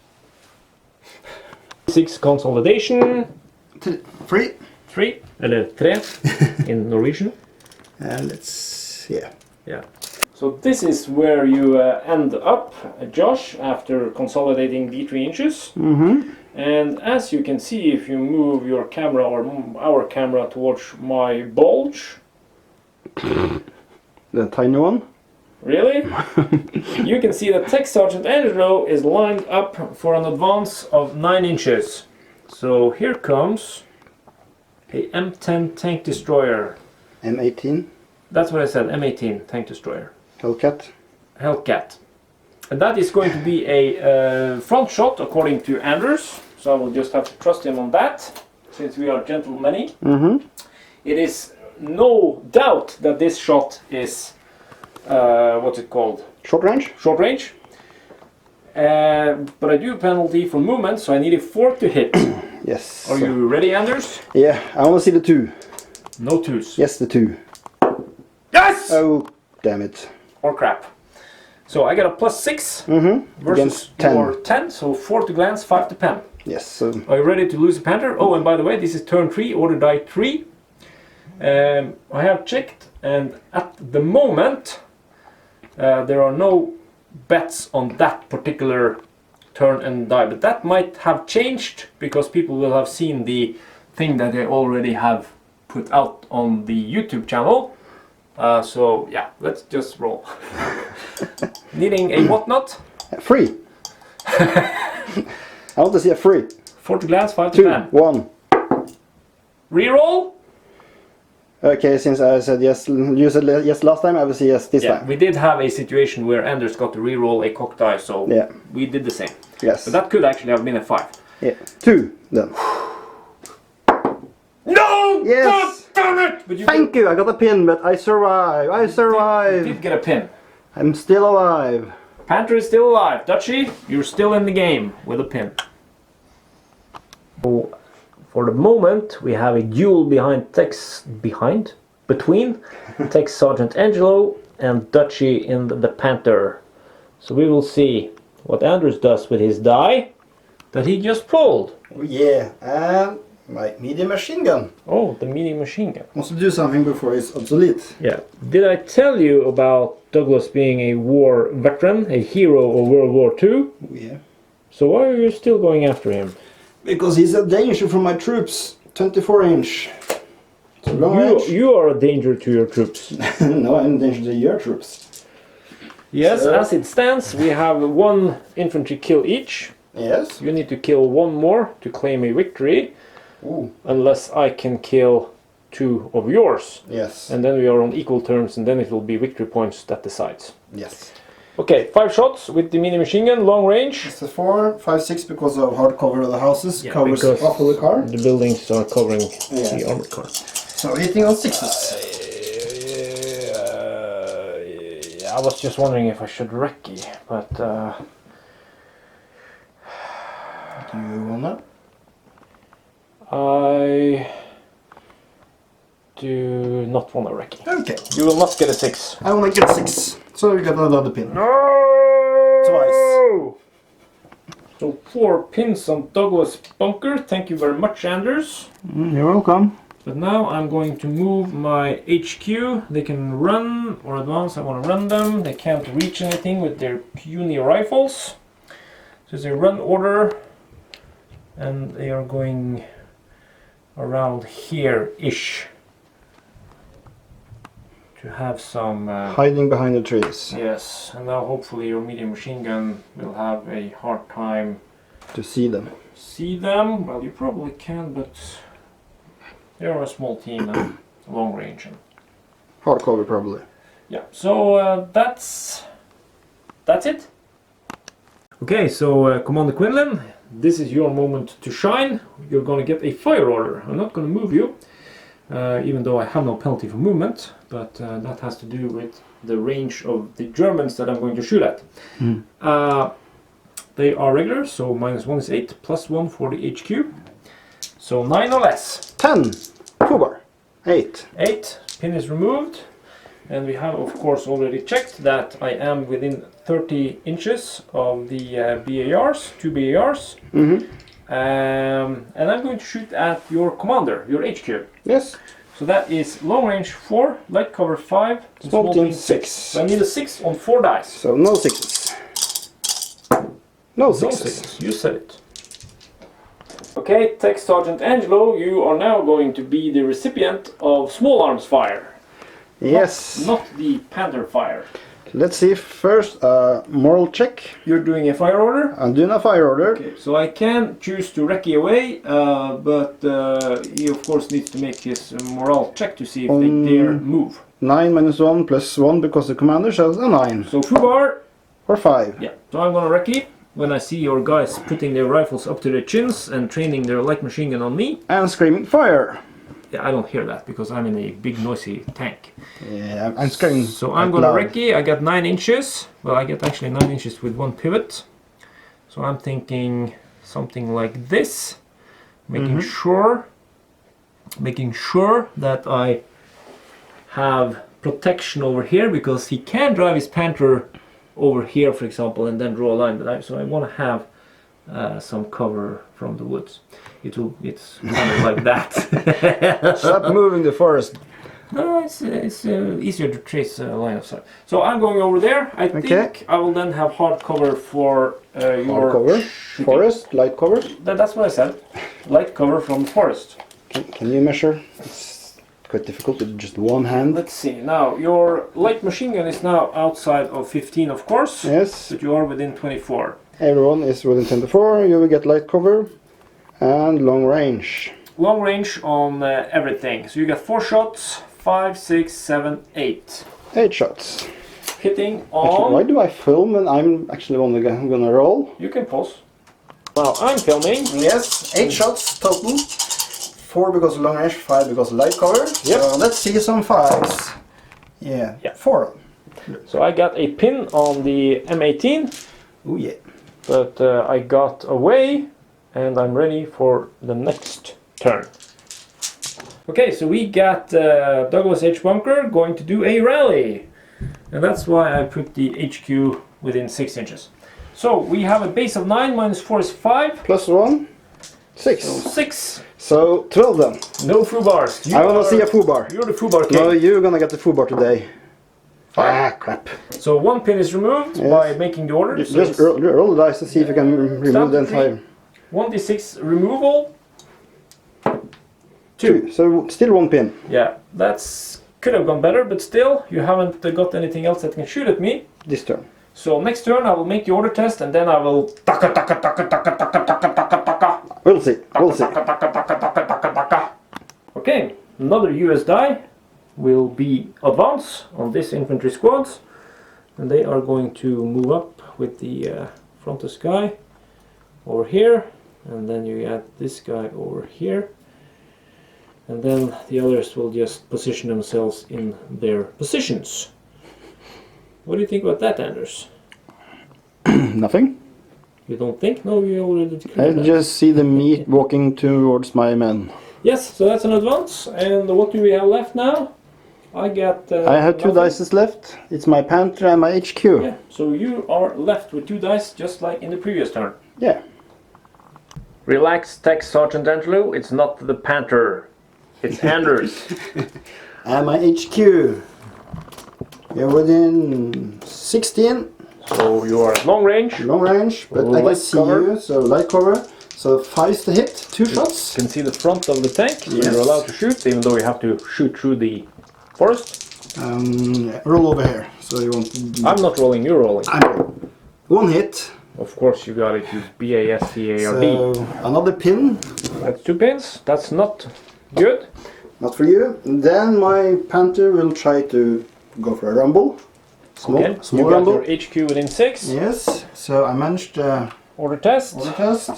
6 consolidation. 3. 3, eller 3 in Norwegian. And let's... yeah. Yeah. So this is where you end up, Josh, after consolidating the 3 inches. Mm-hmm. And as you can see, if you move your camera or our camera towards my bulge, The tiny one. really, you can see that Tech Sergeant Angelo is lined up for an advance of 9 inches. So here comes a M10 Tank Destroyer. M18. That's what I said, M18 Tank Destroyer. Hellcat. Hellcat. And that is going to be a front shot according to Anders. So I will just have to trust him on that, since we are gentlemen. Mm-hmm. It is no doubt that this shot is, what's it called? Short range. Short range. But I do a penalty for movement, so I need a 4 to hit. Yes. Are you ready, Anders? Yeah, I want to see the 2. No 2s. Yes, the 2. Yes! Oh, damn it. Or crap. So I got a +6 Mm-hmm. versus Against 10. your 10, so 4 to glance, 5 to pen. Yes. So Are you ready to lose a panther? Oh, and by the way, this is turn 3, order die 3. I have checked, and at the moment, there are no bets on that particular turn and die. But that might have changed, because people will have seen the thing that they already have put out on the YouTube channel. So, yeah, let's just roll. Needing a whatnot? 3. I want to see a 3. 4 to glance, 5 to 2. pen. 1. Reroll? Okay, since I said yes, you said yes last time, I will say yes this Yeah, time. we did have a situation where Anders got to reroll a cock die, so Yeah. we did the same. Yes. But that could actually have been a 5. Yeah. 2 then. No! Yes! Damn it! But you Thank you, I got a pin, but I survive. I You survive. did get a pin. I'm still alive. Panther is still alive. Dutchie, you're still in the game with a pin. So, for the moment, we have a duel between Tech Sergeant Angelo and Dutchie in the Panther. So we will see what Anders does with his die that he just pulled. Oh yeah, and my medium machine gun. Oh, the medium machine gun. Wants to do something before it's obsolete. Yeah. Did I tell you about Douglas being a war veteran, a hero of World War II? Oh yeah. So why are you still going after him? Because he's a danger for my troops. 24 inch. So long range. You are a danger to your troops. No, I'm a danger to your troops. Yes, So- as it stands, we have 1 infantry kill each. Yes. You need to kill 1 more to claim a victory, Ooh. unless I can kill 2 of yours. Yes. And then we are on equal terms, and then it will be victory points that decides. Yes. Okay, 5 shots with the mini machine gun, long range. It's a 4, 5, 6 because of hard cover of the houses. Yeah, Covers because off of the car. The buildings are covering Yeah. the armored car. So hitting on 6s. I was just wondering if I should recce, but Do you wanna? I do not want to recce. Okay. You will not get a 6. I wanna get 6. So you get another pin. No! Twice. So 4 pins on Douglas bunker. Thank you very much, Anders. You're welcome. But now I'm going to move my HQ. They can run or advance. I want to run them. They can't reach anything with their puny rifles. So it's a run order, and they are going around here-ish to have some. Hiding behind the trees. Yes, and now hopefully your medium machine gun will have a hard time To see them. see them. Well, you probably can, but they are a small team and long range. And Hard cover probably. yeah, so that's it. Okay, so Commander Quinlan, this is your moment to shine. You're going to get a fire order. I'm not going to move you, even though I have no penalty for movement, but that has to do with the range of the Germans that I'm going to shoot at. They are regular, so -1 is 8, +1 for the HQ. So 9 or less. 10. Fubar. 8. 8, pin is removed. And we have of course already checked that I am within 30 inches of the BARs, 2 BARs. And I'm going to shoot at your commander, your HQ. Yes. So that is long range 4, light cover 5, and Small team 6. 6. So I need a 6 on 4 dice. So no 6s. No No 6s. 6, you said it. Okay, Tech Sergeant Angelo, you are now going to be the recipient of small arms fire. Yes. Not the Panther fire. Let's see first moral check. You're doing a fire order? I'm doing a fire order. Okay, so I can choose to recce away, but he of course needs to make his morale check to see if they dare move. 9 -1 +1 because the commander says a 9. So Fubar, Or 5. yeah, so I'm gonna recce when I see your guys putting their rifles up to their chins and training their light machine gun on me. And screaming fire. Yeah, I don't hear that because I'm in a big noisy tank. Yeah, I'm screaming. So I'm out gonna loud. recce. I got 9 inches. Well, I get actually 9 inches with 1 pivot. So I'm thinking something like this, making sure that I have protection over here because he can drive his Panther over here, for example, and then draw a line. But so I want to have some cover from the woods. It's kind of like that. Stop moving the forest. No, it's easier to trace a line of sight. So I'm going over there. I think I will then have hard cover for your Hard cover. shooting. Forest, light cover. That's what I said. Light cover from the forest. Can you measure? It's quite difficult with just one hand. Let's see. Now, your light machine gun is now outside of 15, of course. Yes. But you are within 24. Everyone is within 24. You will get light cover and long range. Long range on everything. So you got 4 shots, 5, 6, 7, 8. 8 shots. Hitting on... Actually, why do I film when I'm actually gonna roll? You can pause. Now I'm filming. Yes, 8 shots total. 4 because of long range, 5 because of light cover. Yep. So let's see some 5s. Yeah, 4. So I got a pin on the M18, Oh yeah. but I got away and I'm ready for the next turn. Okay, so we got Douglas H. Bunker going to do a rally. And that's why I put the HQ within 6 inches. So we have a base of 9, minus 4 is 5. Plus 1, 6. So 6. So 12 then. No foobar. I want to see a foobar. You're the foobar king. No, you're gonna get the foobar today. Ah, crap. So 1 pin is removed Yes. by making the order. So Just roll the dice to see if you can remove the entire. 1d6 removal. 2. So still 1 pin. Yeah, that's could have gone better, but still, you haven't got anything else that can shoot at me. This turn. So next turn I will make the order test and then I will taka taka taka taka taka taka taka taka. We'll see. We'll see. Taka taka taka taka taka taka. Okay, another US die will be advance on this infantry squads, and they are going to move up with the frontis guy over here, and then you add this guy over here. And then the others will just position themselves in their positions. What do you think about that, Anders? Nothing. You don't think? No, you already I declared that. just see the meat walking towards my men. Yes, so that's an advance. And what do we have left now? I got... I have 2 nothing. dice left. It's my Panther and my HQ. Yeah, so you are left with 2 dice, just like in the previous turn. Yeah. Relax, Tech Sergeant Angelo. It's not the Panther. It's Anders. And my HQ. You're within 16. So you are at long range. Long range, but I can Light see cover. you, so light cover. So 5 to hit, 2 shots. You can see the front of the tank, so Yes. you're allowed to shoot, even though you have to shoot through the forest. Roll over here, so you won't. I'm not rolling, you're rolling. I'm 1 hit. Of course you got it, use BASTARD. So another pin, That's 2 pins, that's not good. not for you. Then my Panther will try to go for a rumble. Small, Okay, small you got rumble. your HQ within 6. Yes, so I managed the Order test. order test.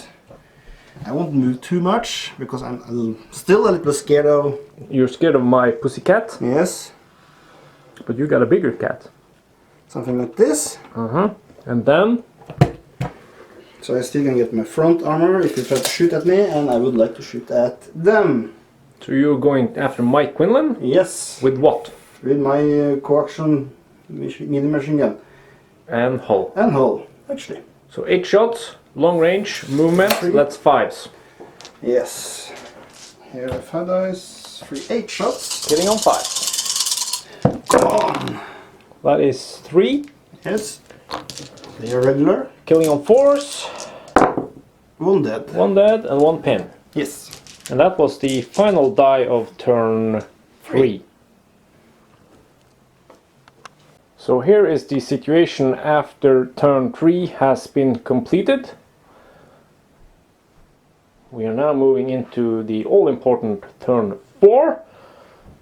I won't move too much because I'm still a little scared of. You're scared of my pussycat, Yes, but you got a bigger cat. something like this. And then, So I still can get my front armor if you try to shoot at me, and I would like to shoot at them. so you're going after Mike Quinlan? Yes, With what? with my coaxium medium machine gun And hull. and hull, actually. So 8 shots, long range, movement, that's 5s. Yes. Here are 5 dice, 8 shots. Hitting on 5s. Gone. That is 3. Yes. They are regular. Killing on 4s, 1 dead. 1 dead and 1 pin. Yes. And that was the final die of turn 3. So here is the situation after turn 3 has been completed. We are now moving into the all-important turn 4.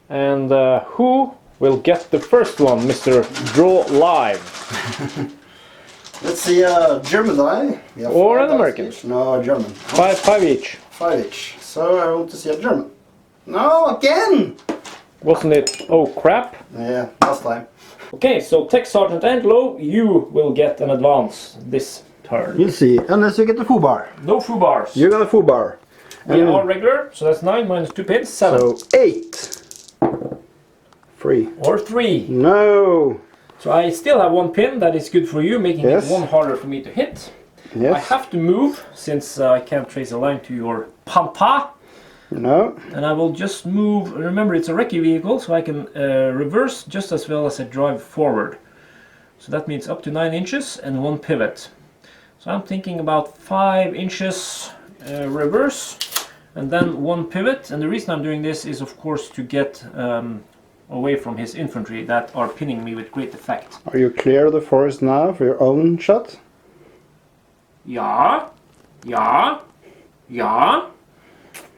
And who will get the first one, Mr. Draw Live? Let's see a German die. We have Or 5 an dice American. each. No, a German. 5 each. 5 each. So I want to see a German. No, again! Wasn't it? Oh crap. Yeah, last time. Okay, so Tech Sergeant Angelo, you will get an advance this turn. You'll see, unless you get the foobar. No foobars. You got a foobar. We are regular, so that's 9 minus 2 pins, 7. So 8. 3. Or 3. No. So I still have 1 pin, that is good for you, making Yes. it 1 harder for me to hit. I Yes. have to move, since I can't trace a line to your pampa. No. And I will just move, remember it's a recce vehicle, so I can reverse just as well as I drive forward. So that means up to 9 inches and 1 pivot. So I'm thinking about 5 inches reverse and then 1 pivot. And the reason I'm doing this is of course to get away from his infantry that are pinning me with great effect. Are you clear of the forest now for your own shot? Yeah, yeah, yeah.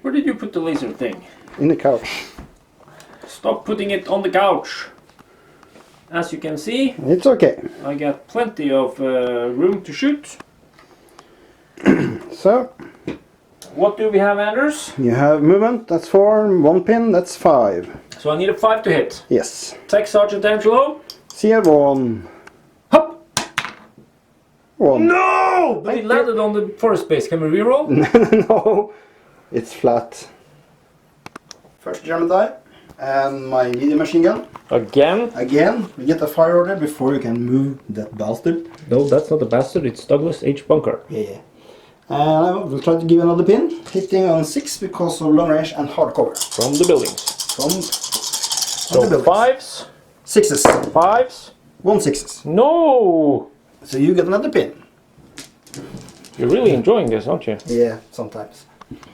Where did you put the laser thing? In the couch. Stop putting it on the couch. As you can see, It's okay. I got plenty of room to shoot. So, what do we have, Anders? You have movement, that's 4, 1 pin, that's 5. So I need a 5 to hit. Yes. Tech Sergeant Angelo. CR1. Hop! 1. No! But it landed on the forest base. Can we reroll? No, it's flat. First German die, and my medium machine gun. Again? Again, we get a fire order before you can move that bastard. No, that's not a bastard. It's Douglas H. Bunker. Yeah. And I will try to give another pin, hitting on 6 because of long range and hard cover. From the buildings. So So 5s. 6s. 5s. 1 6s. No! So you get another pin. You're really enjoying this, aren't you? Yeah, sometimes.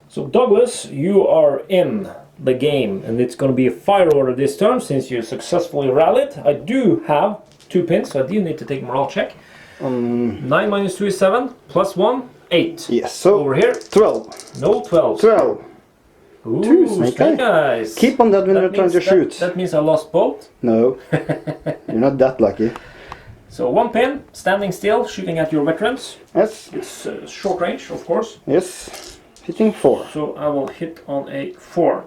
So Douglas, you are in the game, and it's going to be a fire order this turn since you successfully rallied. I do have 2 pins, so I do need to take a morale check. 9 minus 2 is 7, plus 1, 8. Yes, so Over here, 12. no 12. 12. Ooh, 2 snake eyes. Keep on that when you're trying to shoot. That means I lost both. No, you're not that lucky. So 1 pin, standing still, shooting at your veterans. Yes, It's short range, of course. yes. Hitting 4. So I will hit on a 4.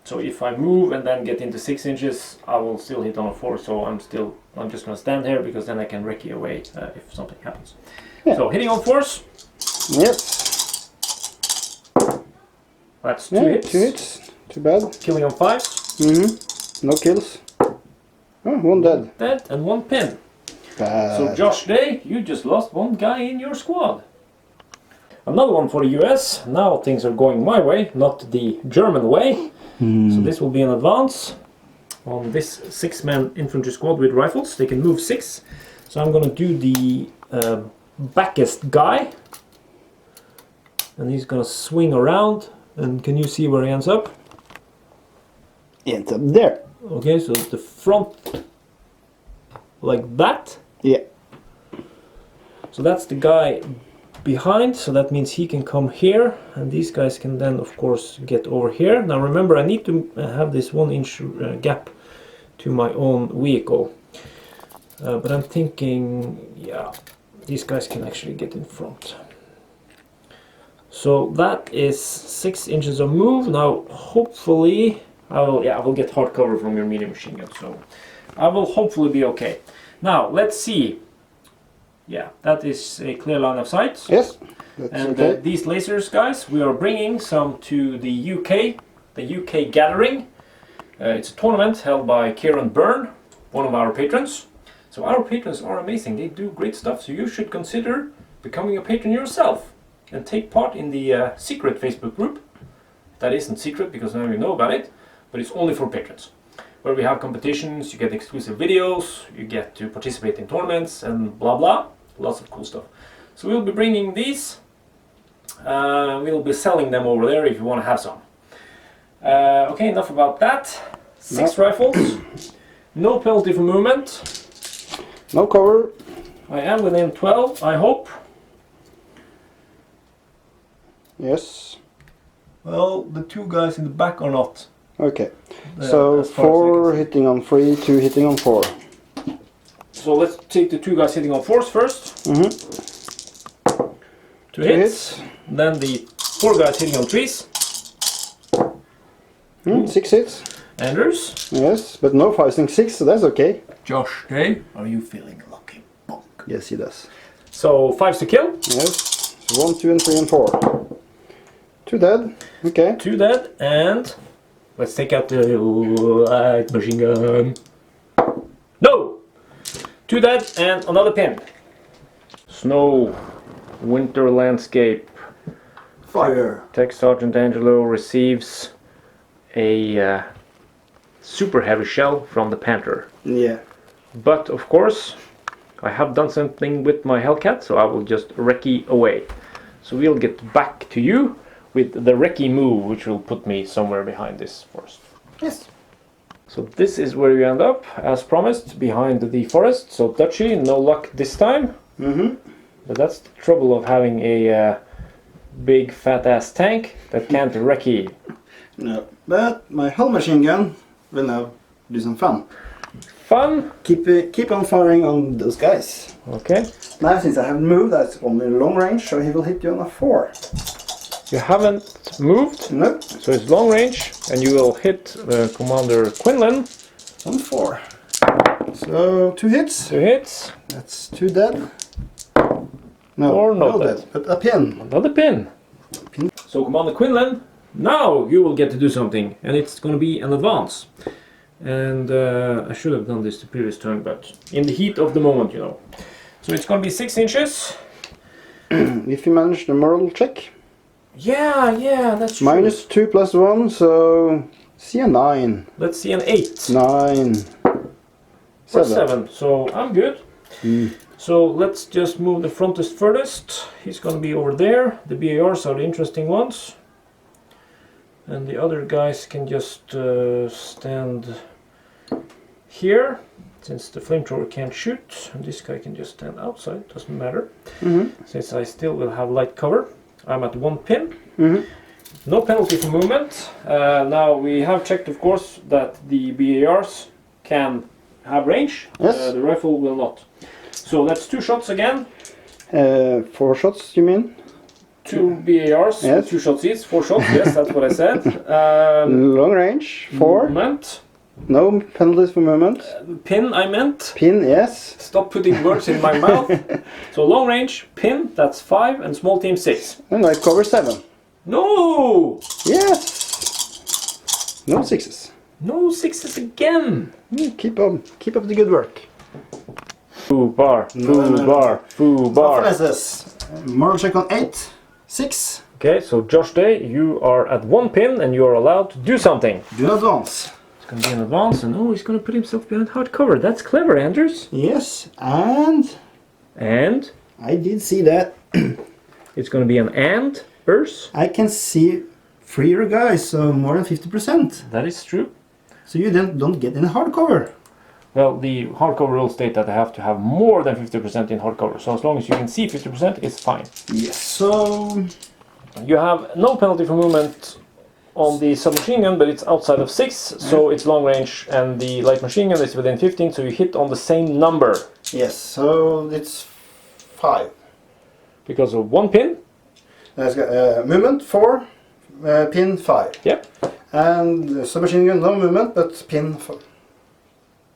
So if I move and then get into 6 inches, I will still hit on a 4. So I'm just gonna stand here because then I can recce away if something happens. Yeah. So hitting on 4s, Yes. that's 2 Yeah, hits. 2 hits. Too bad. Killing on 5s, No kills. Oh, 1 dead. dead, and 1 pin. Bad. So Josh Day, you just lost 1 guy in your squad. Another one for the US. Now things are going my way, not the German way. So this will be an advance on this 6-man infantry squad with rifles. They can move 6. So I'm going to do the backest guy. And he's going to swing around. And can you see where he ends up? Ends up there. Okay, so the front like that. Yeah. So that's the guy behind, so that means he can come here, and these guys can then of course get over here. Now remember, I need to have this 1 inch gap to my own vehicle, but I'm thinking, yeah, these guys can actually get in front. So that is 6 inches of move. Now hopefully I will get hard cover from your medium machine gun, so I will hopefully be okay. Now let's see. Yeah, that is a clear line of sight. Yes. That's And okay. these lasers, guys, we are bringing some to the UK Gathering. It's a tournament held by Kieran Byrne, one of our patrons. So our patrons are amazing. They do great stuff. So you should consider becoming a patron yourself and take part in the secret Facebook group. That isn't secret because now you know about it, but it's only for patrons, where we have competitions, you get exclusive videos, you get to participate in tournaments and blah blah, lots of cool stuff. So we'll be bringing these, we'll be selling them over there if you want to have some. Okay, enough about that. 6 rifles, no penalty for movement. No cover. I am within 12, I hope. Yes. Well, the 2 guys in the back are not. Okay. So as far as I 4 can see. hitting on 3, 2 hitting on 4. So let's take the 2 guys hitting on 4s first. 2 hits. Then the 4 guys hitting on 3s. 6 hits. Anders. Yes, but no 5 and 6, so that's okay. Josh Day, are you feeling lucky? Bonk. Yes, he does. So 5s to kill. Yes. 1, 2, and 3, and 4. 2 dead. Okay. 2 dead, and let's take out the light machine gun. No! 2 dead, and another pin. Snow, winter landscape. Fire. Tech Sergeant Angelo receives a super heavy shell from the Panther. Yeah. But of course, I have done something with my Hellcat, so I will just recce away. So we'll get back to you with the recce move, which will put me somewhere behind this forest. Yes. So this is where you end up, as promised, behind the forest. So Dutchy, no luck this time. But that's the trouble of having a big fat ass tank that can't recce. No. But my hull machine gun will now do some fun. Fun? Keep on firing on those guys. Okay. Now since I have moved, that's only long range, so he will hit you on a 4. You haven't moved, No. so it's long range, and you will hit Commander Quinlan. On 4. So 2 hits. 2 hits. That's 2 dead. No, Or not no dead. But a pin. Another pin. So Commander Quinlan, now you will get to do something, and it's going to be an advance. And I should have done this the previous turn, but in the heat of the moment, you know. So it's going to be 6 inches. If you manage the moral check. Yeah, that's true. Minus 2 plus 1, so see a 9. Let's see an 8. 9. Or 7. 7, so I'm good. So let's just move the frontest furthest. He's going to be over there. The BARs are the interesting ones. And the other guys can just stand here, since the flamethrower can't shoot. And this guy can just stand outside, doesn't matter. Since I still will have light cover. I'm at 1 pin. No penalty for movement. Now we have checked, of course, that the BARs can have range. Yes. The rifle will not. So that's 2 shots again. 4 shots, you mean? 2 BARs, Yes. 2 shots each, 4 shots, yes, that's what I said. Long range, 4. Movement. No penalties for movement. Pin, I meant. Pin, yes. Stop putting words in my mouth. So long range, pin, that's 5, and small team 6. And light cover 7. No! Yes. No 6s. No 6s again. Keep up the good work. Foo bar, foo bar, foo bar. What is this? Moral check on 8. 6. Okay, so Josh Day, you are at 1 pin and you are allowed to do something. Do not advance. It's going to be an advance, and oh, he's going to put himself behind hard cover. That's clever, Anders. Yes, and And I did see that. it's going to be an Anders. I can see freer guys, so more than 50%. That is true. So you then don't get in hardcover. Well, the hardcover rules state that I have to have more than 50% in hardcover. So as long as you can see 50%, it's fine. Yes. So You have no penalty for movement on the submachine gun, but it's outside of 6, so it's long range, and the light machine gun is within 15, so you hit on the same number. yes, so it's 5. Because of 1 pin. Let's go. Movement 4, pin 5. Yep. And submachine gun no movement, but pin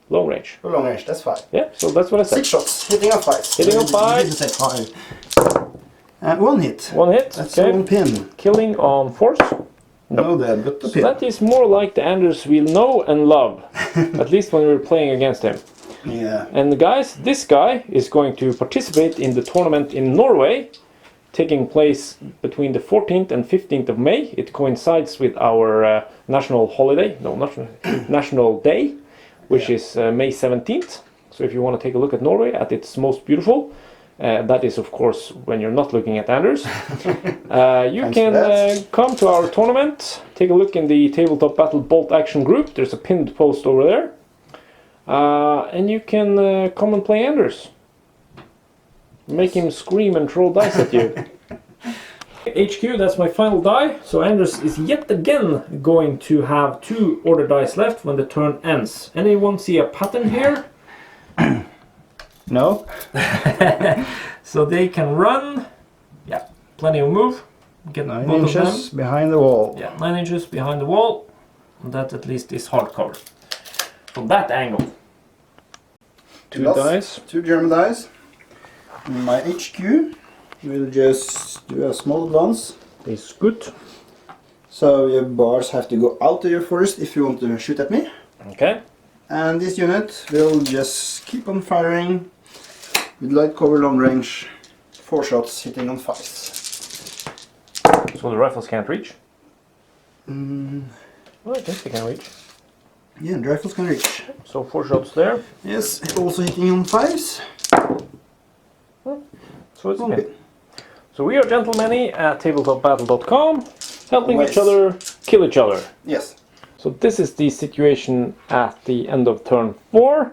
Long range. for long range. That's 5. Yeah, so that's what I said. 6 shots, hitting on 5. Hitting on 5. You didn't say 5. And 1 hit. 1 hit. That's Okay. 1 pin. Killing on force. No dead, but the So pin. that is more like the Anders we know and love. At least when we were playing against him. Yeah. And guys, this guy is going to participate in the tournament in Norway, taking place between the 14th and 15th of May. It coincides with our national holiday, no, national day, which is May 17th. So if you want to take a look at Norway at its most beautiful, that is of course when you're not looking at Anders. You Thanks can for that. come to our tournament, take a look in the Tabletop Battle Bolt Action group. There's a pinned post over there. And you can come and play Anders. Make him scream and throw dice at you. HQ, that's my final die. So Anders is yet again going to have 2 order dice left when the turn ends. Anyone see a pattern here? No? So they can run. Yeah, plenty of move. Get 9 both of them. inches behind the wall. Yeah, 9 inches behind the wall. And that at least is hardcover. From that angle. 2 Plus dice. 2 German dice. My HQ will just do a small advance. Is good. So your bars have to go out of your forest if you want to shoot at me. Okay. And this unit will just keep on firing with light cover long range. 4 shots hitting on 5s. So the rifles can't reach? Mm, Well, I think they can reach. yeah, the rifles can reach. So 4 shots there. Yes, also hitting on 5s. So it's Okay. okay. So we are gentlemany at tabletopbattle.com, helping Always. each other kill each other. Yes. So this is the situation at the end of turn 4.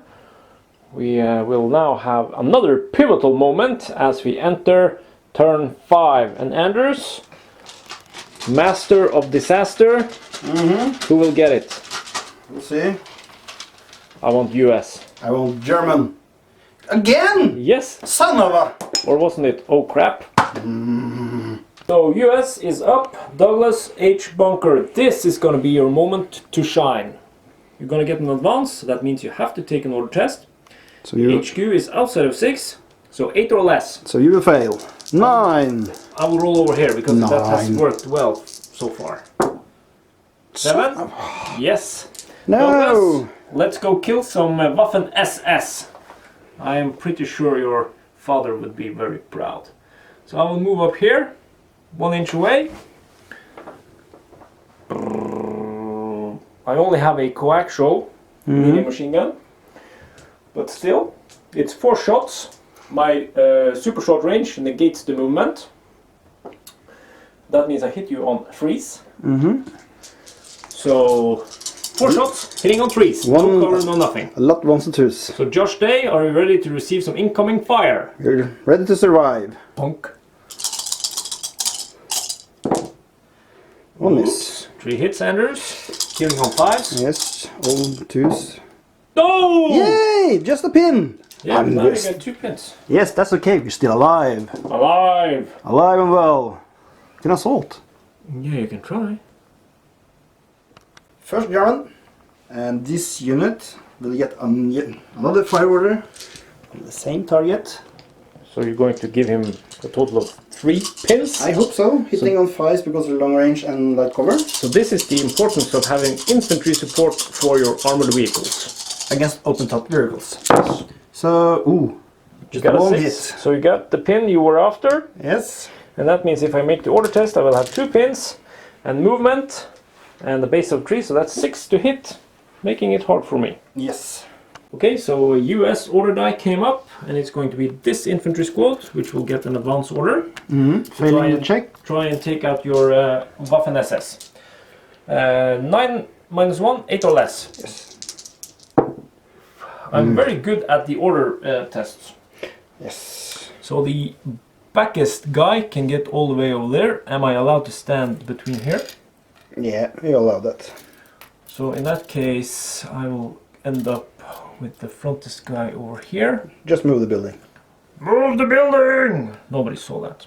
We will now have another pivotal moment as we enter turn 5. And Anders, master of disaster, who will get it? We'll see. I want US. I want German. Again! Yes, Son of a... or wasn't it? Oh crap. So US is up, Douglas H. Bunker. This is going to be your moment to shine. You're going to get an advance, so that means you have to take an order test. So you, HQ is outside of 6, so 8 or less. so you will fail. 9. I will roll over here because that has 9. worked well so far. 7? Yes. No! Douglas, let's go kill some Waffen SS. I am pretty sure your father would be very proud. So I will move up here, 1 inch away. I only have a coaxial medium machine gun, but still, it's 4 shots. My super short range negates the movement. That means I hit you on freeze. So 4 shots, hitting on trees. No cover, no nothing. A lot ones and twos. So Josh Day, are you ready to receive some incoming fire? You're ready to survive. Punk. 1 miss. 3 hits, Anders. Killing on 5s. Yes, all twos. No! Yay! Just a pin! Yeah, I'm now you just- get 2 pins. Yes, that's okay. You're still alive. Alive! Alive and well. You can assault. Yeah, you can try. First Jarvan, and this unit will get another fire order on the same target. So you're going to give him a total of 3 pins? I hope so. Hitting on 5s because of long range and light cover. So this is the importance of having infantry support for your armored vehicles. Against open top vehicles. So, ooh. You Just got a one 6. hit. So you got the pin you were after. Yes. And that means if I make the order test, I will have 2 pins and movement and the base of 3, so that's 6 to hit, making it hard for me. Yes. Okay, so a US order die came up, and it's going to be this infantry squad, which will get an advance order. Failing the check. Try and take out your Waffen SS. 9 minus 1, 8 or less. Yes. I'm very good at the order tests. Yes. So the backest guy can get all the way over there. Am I allowed to stand between here? Yeah, we allow that. So in that case, I will end up with the frontest guy over here. Just move the building. Move the building! Nobody saw that.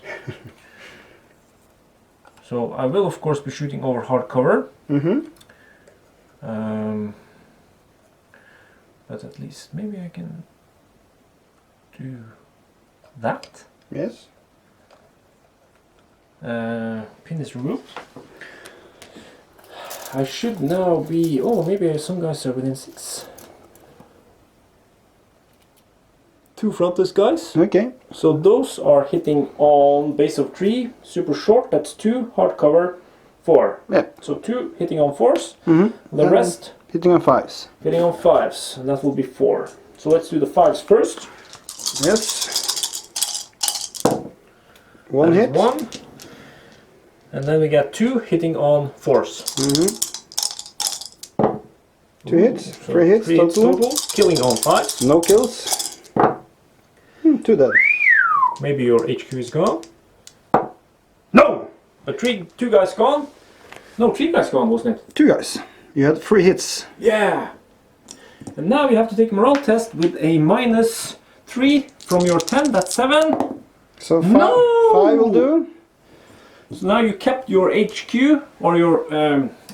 So I will of course be shooting over hard cover. But at least maybe I can do that. Yes. Pin is removed. I should now be... Oh, maybe some guys are within 6. 2 frontest guys. Okay. So those are hitting on base of 3, super short, that's 2, hardcover 4. Yeah. So 2 hitting on 4s, the And rest hitting on 5s. hitting on 5s, and that will be 4. So let's do the 5s first. Yes. 1 That is hit. 1. And then we got 2 hitting on 4s. 2 hits. So 3 hits 3 hits total. total, killing on 5s. No kills. 2 dead. Maybe your HQ is gone. No! But 2 guys gone? No, 3 guys gone, wasn't it? 2 guys. You had 3 hits. Yeah! And now you have to take a morale test with a -3 from your 10, that's 7. So 5 No! will do. So now you kept your HQ, or your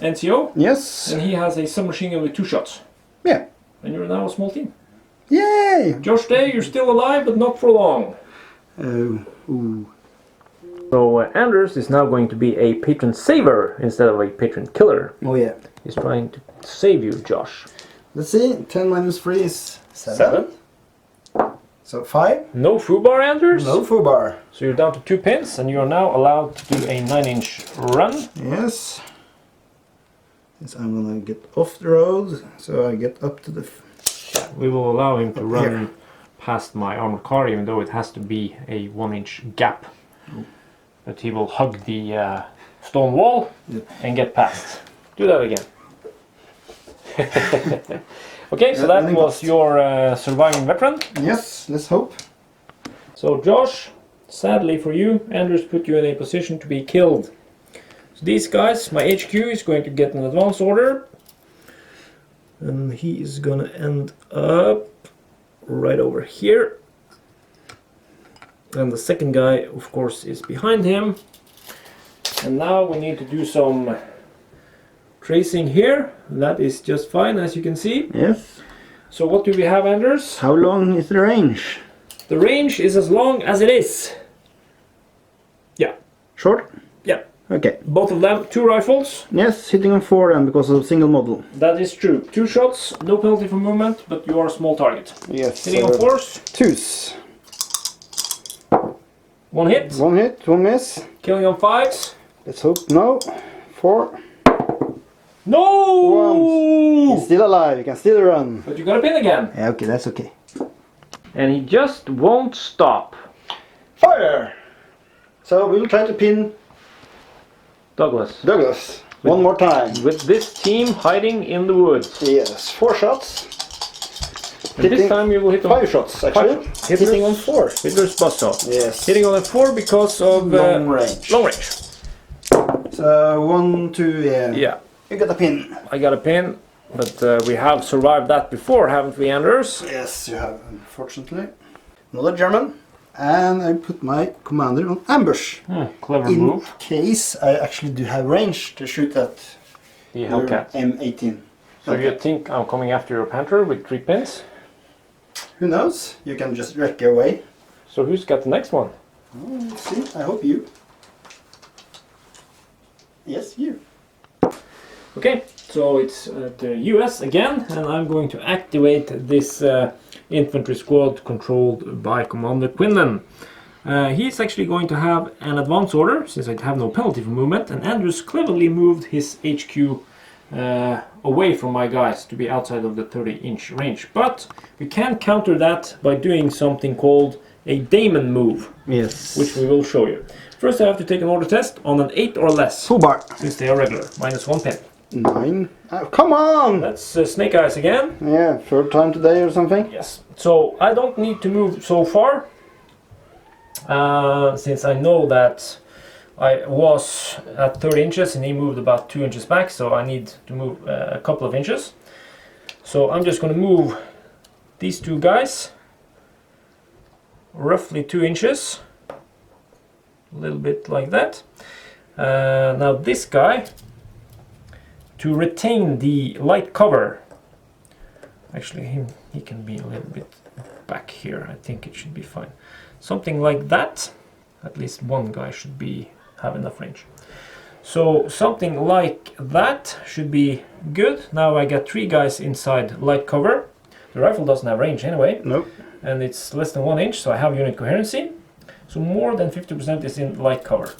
NCO, Yes. and he has a submachine gun with 2 shots. Yeah. And you're now a small team. Yay! Josh Day, you're still alive, but not for long. Ooh. So Anders is now going to be a patron saver instead of a patron killer. Oh yeah. He's trying to save you, Josh. Let's see. 10 minus 3 is 7. So 5. No foobar, Anders. No foobar. So you're down to 2 pins, and you are now allowed to do a 9-inch run. Yes. Yes, I'm gonna get off the road, so I get up to the... We will allow him to Up run here. past my armored car, even though it has to be a 1-inch gap. But he will hug the stone wall and get past. Do that again. Okay, so Yeah, that running was past. your surviving veteran. Yes, let's hope. So Josh, sadly for you, Anders put you in a position to be killed. So these guys, my HQ is going to get an advance order. And he is gonna end up right over here. And the second guy, of course, is behind him. And now we need to do some tracing here. That is just fine, as you can see. Yes. So what do we have, Anders? How long is the range? The range is as long as it is. Yeah. Short? Yeah. Okay. Both of them, 2 rifles. Yes, hitting on 4 then because of single model. That is true. 2 shots, no penalty for movement, but you are a small target. Yes. Hitting on 4s. 2s. 1 hit. 1 hit, 1 miss. Killing on 5s. Let's hope no. 4. No! He's still alive, he can still run. But you got a pin again. Yeah, okay, that's okay. And he just won't stop. Fire! So we'll try to pin Douglas. Douglas. One more time. With this team hiding in the woods. Yes, 4 shots. And this time you will hit on 5 shots actually. 5 shots. Hitting on 4. Hitler's buzzsaw. Yes. Hitting on a 4 because of long range. Long range. So 1, 2, yeah. Yeah. You got a pin. I got a pin, but we have survived that before, haven't we, Anders? Yes, you have, unfortunately. Another German. And I put my commander on ambush. Clever In move. case I actually do have range to shoot at The Hellcat. M18. So you think I'm coming after your Panther with 3 pins? Who knows? You can just wreck your way. So who's got the next one? Oh, let's see. I hope you. Yes, you. Okay, so it's the US again, and I'm going to activate this infantry squad controlled by Commander Quinlan. He's actually going to have an advance order, since I have no penalty for movement, and Andrews cleverly moved his HQ away from my guys to be outside of the 30-inch range. But we can counter that by doing something called a Damon move, Yes. which we will show you. First I have to take an order test on an 8 or less, Full bar. since they are regular, -1 pin. 9. Come on! That's Snake Eyes again. Yeah, 3rd time today or something. Yes. So I don't need to move so far, since I know that I was at 30 inches and he moved about 2 inches back, so I need to move a couple of inches. So I'm just going to move these 2 guys roughly 2 inches, a little bit like that. Now this guy, to retain the light cover, actually he can be a little bit back here, I think it should be fine. Something like that, at least one guy should have enough range. So something like that should be good. Now I got 3 guys inside light cover. The rifle doesn't have range anyway. Nope. And it's less than 1 inch, so I have unit coherency. So more than 50% is in light cover.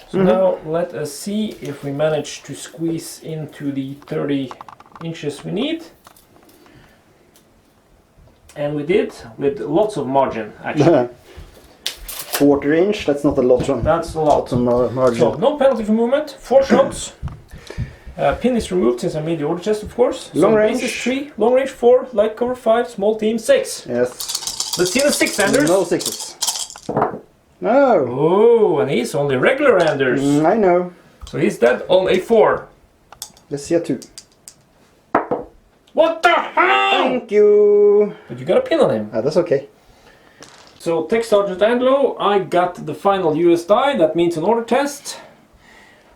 So now let us see if we manage to squeeze into the 30 inches we need. And we did, with lots of margin actually. 1/4 inch, that's not a lot, John. That's a lot. Lots of margin. So no penalty for movement, 4 shots. Pin is removed since I made the order test, of course. Long so range. Base is 3, long range 4, light cover 5, small team 6. Yes. Let's see the 6 Anders. No 6s. No. Oh, and he's only regular Anders. I know. So he's dead on a 4. Let's see a 2. What the hell? Thank you. But you got a pin on him. That's okay. So Tech Sergeant Anglo, I got the final US die. That means an order test.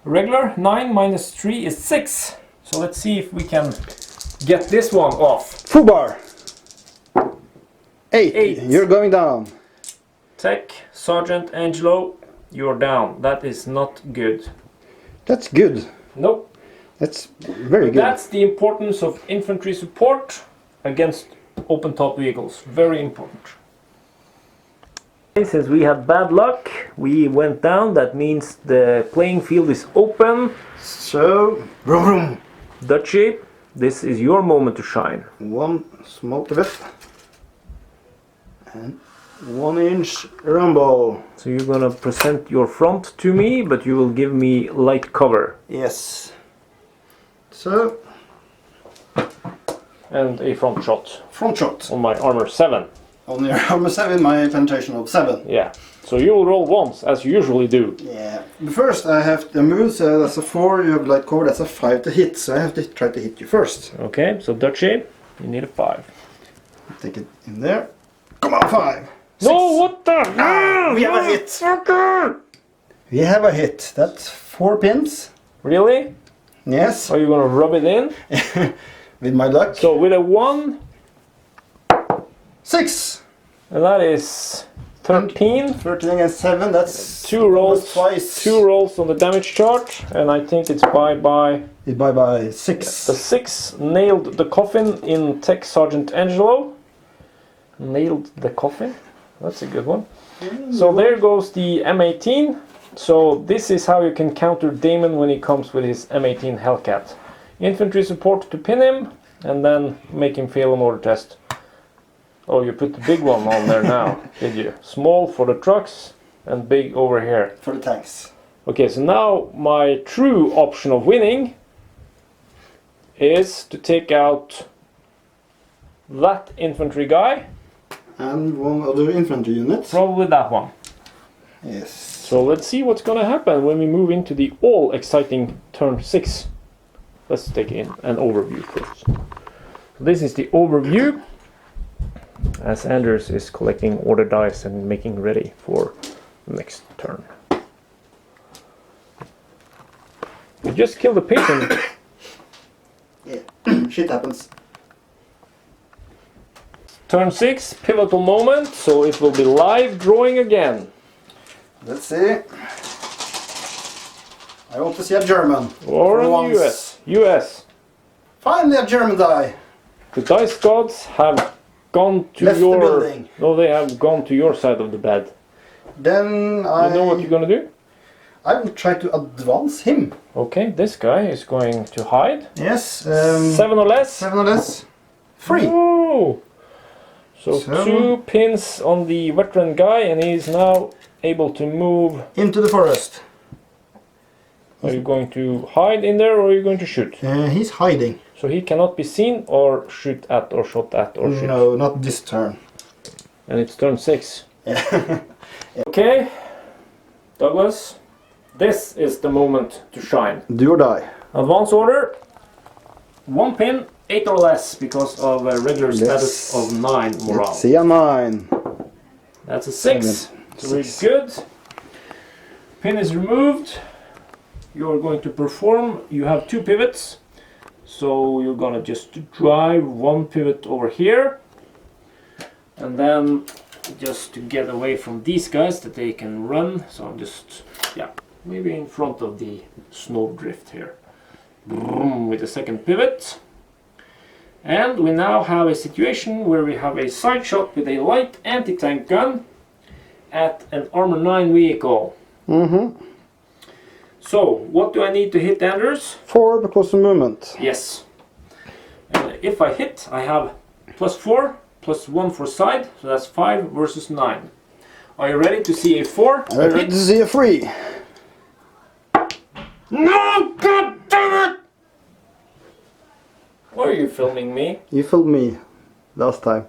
Regular 9 minus 3 is 6. So let's see if we can get this one off. Full bar. 8. 8. You're going down. Tech Sergeant Angelo, you're down. That is not good. That's good. Nope. That's very good. That's the importance of infantry support against open top vehicles. Very important. Since we had bad luck, we went down. That means the playing field is open. So, vroom vroom. Dutchie, this is your moment to shine. 1 smoke of it. And 1 inch rumble. So you're gonna present your front to me, but you will give me light cover. Yes. So, And a front shot front shot. on my armor 7. On your armor 7, my penetration of 7. Yeah. So you will roll once, as you usually do. Yeah. But first, I have the move, so that's a 4, you have light cover, that's a 5 to hit, so I have to try to hit you first. Okay, so Dutchie, you need a 5. Take it in there. Come on, 5! No, what the hell? We have a hit! Fucker! We have a hit. That's 4 pins. Really? Yes. Are you gonna rub it in? With my luck. So with a 1, 6. and that is 13. 13 and 7. That's 2 rolls. twice. 2 rolls on the damage chart, and I think it's by. By 6. The 6 nailed the coffin in Tech Sergeant Angelo. Nailed the coffin. That's a good one. So there goes the M18. So this is how you can counter Damon when he comes with his M18 Hellcat. Infantry support to pin him, and then make him fail an order test. Oh, you put the big one on there now, did you? Small for the trucks, and big over here. For the tanks. Okay, so now my true option of winning is to take out that infantry guy. And one other infantry unit. Probably that one. Yes. So let's see what's gonna happen when we move into the all exciting turn 6. Let's take in an overview first. So this is the overview as Anders is collecting order dice and making ready for the next turn. We just killed a patient. Yeah, shit happens. Turn 6, pivotal moment, so it will be live drawing again. Let's see. I want to see a German. Or for an once. US. US. Finally a German die. The dice gods have gone to Left the your... building. No, they have gone to your side of the bed. Then You know what you're gonna do? I will try to advance him. Okay, this guy is going to hide. Yes. 7 or less. 7 or less. 3. Oh. So 7. 2 pins on the veteran guy, and he is now able to move. Into the forest. Are you going to hide in there, or are you going to shoot? He's hiding. So he cannot be seen or shoot at or shot at or shoot. No, not this turn. And it's turn 6. Yeah. Okay, Douglas, this is the moment to shine. Do or die. Advance order, 1 pin, 8 or less, because of a regular status of 9 morale. Let's see a 9. That's a 6. So we're 6. good. Pin is removed. You're going to perform. You have 2 pivots. So you're gonna just drive 1 pivot over here. And then just to get away from these guys that they can run. So I'm just, yeah, maybe in front of the snowdrift here. Boom, with the 2nd pivot. And we now have a situation where we have a side shot with a light anti-tank gun at an armor 9 vehicle. Mm-hmm. So, what do I need to hit, Anders? 4 because of movement. Yes. And if I hit, I have +4, +1 for side, so that's 5 versus 9. Are you ready to see a 4? I'm ready to see a 3. No! God damn it! Why are you filming me? You filmed me last time.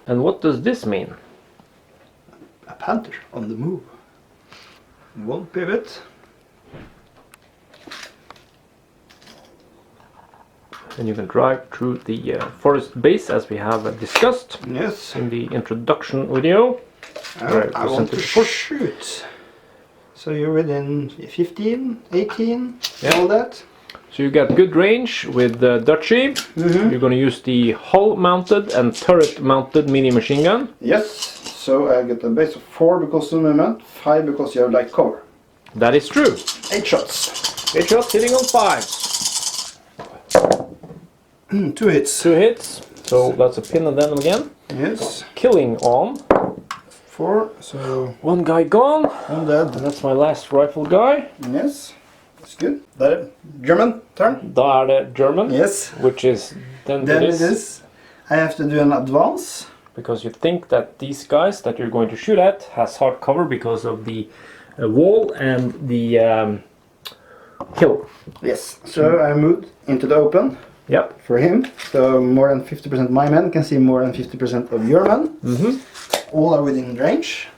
And what does this mean? A panther on the move. 1 pivot. And you can drive through the forest base as we have discussed Yes. in the introduction video. I want to shoot. So you're within 15, 18, Yeah. all that. So you got good range with the Dutchie. You're going to use the hull mounted and turret mounted mini machine gun. Yes. So I get a base of 4 because of movement, 5 because you have light cover. That is true. 8 shots. 8 shots hitting on 5. 2 hits. 2 hits. So that's a pin and then again. Yes. Killing on. 4. So 1 guy gone. I'm dead. And that's my last rifle guy. Yes. That's good. That German turn. Da er det German. Yes. Which is then Then it it is. is. I have to do an advance. Because you think that these guys that you're going to shoot at has hard cover because of the wall and the hill. Yes. So I moved into the open. Yep. For him, so more than 50% of my men can see more than 50% of your men. All are within range.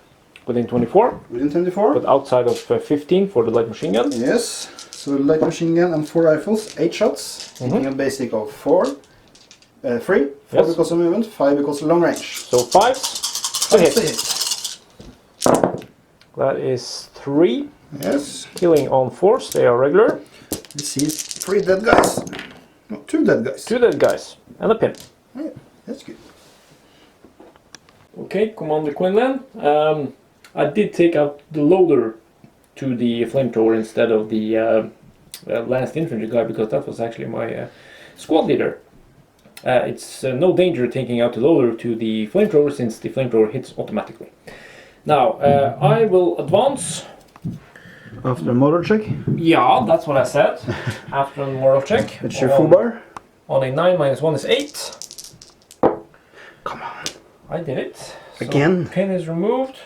Within 24. Within 24. But outside of 15 for the light machine gun. Yes. So light machine gun and 4 rifles, 8 shots. Hitting a basic of 4. 3. 4 Yes. because of movement, 5 because of long range. So 5s to That's hit. the hit. That is 3. Yes. Killing on force, they are regular. You see 3 dead guys. No, 2 dead guys. 2 dead guys. And a pin. Yeah, that's good. Okay, Commander Quinlan. I did take out the loader to the flamethrower instead of the last infantry guy, because that was actually my squad leader. It's no danger taking out the loader to the flamethrower, since the flamethrower hits automatically. Now, I will advance. After a motor check. Yeah, that's what I said. After a moral check. It's your full bar. On a 9 minus 1 is 8. Come on. I did it. So Again. pin is removed.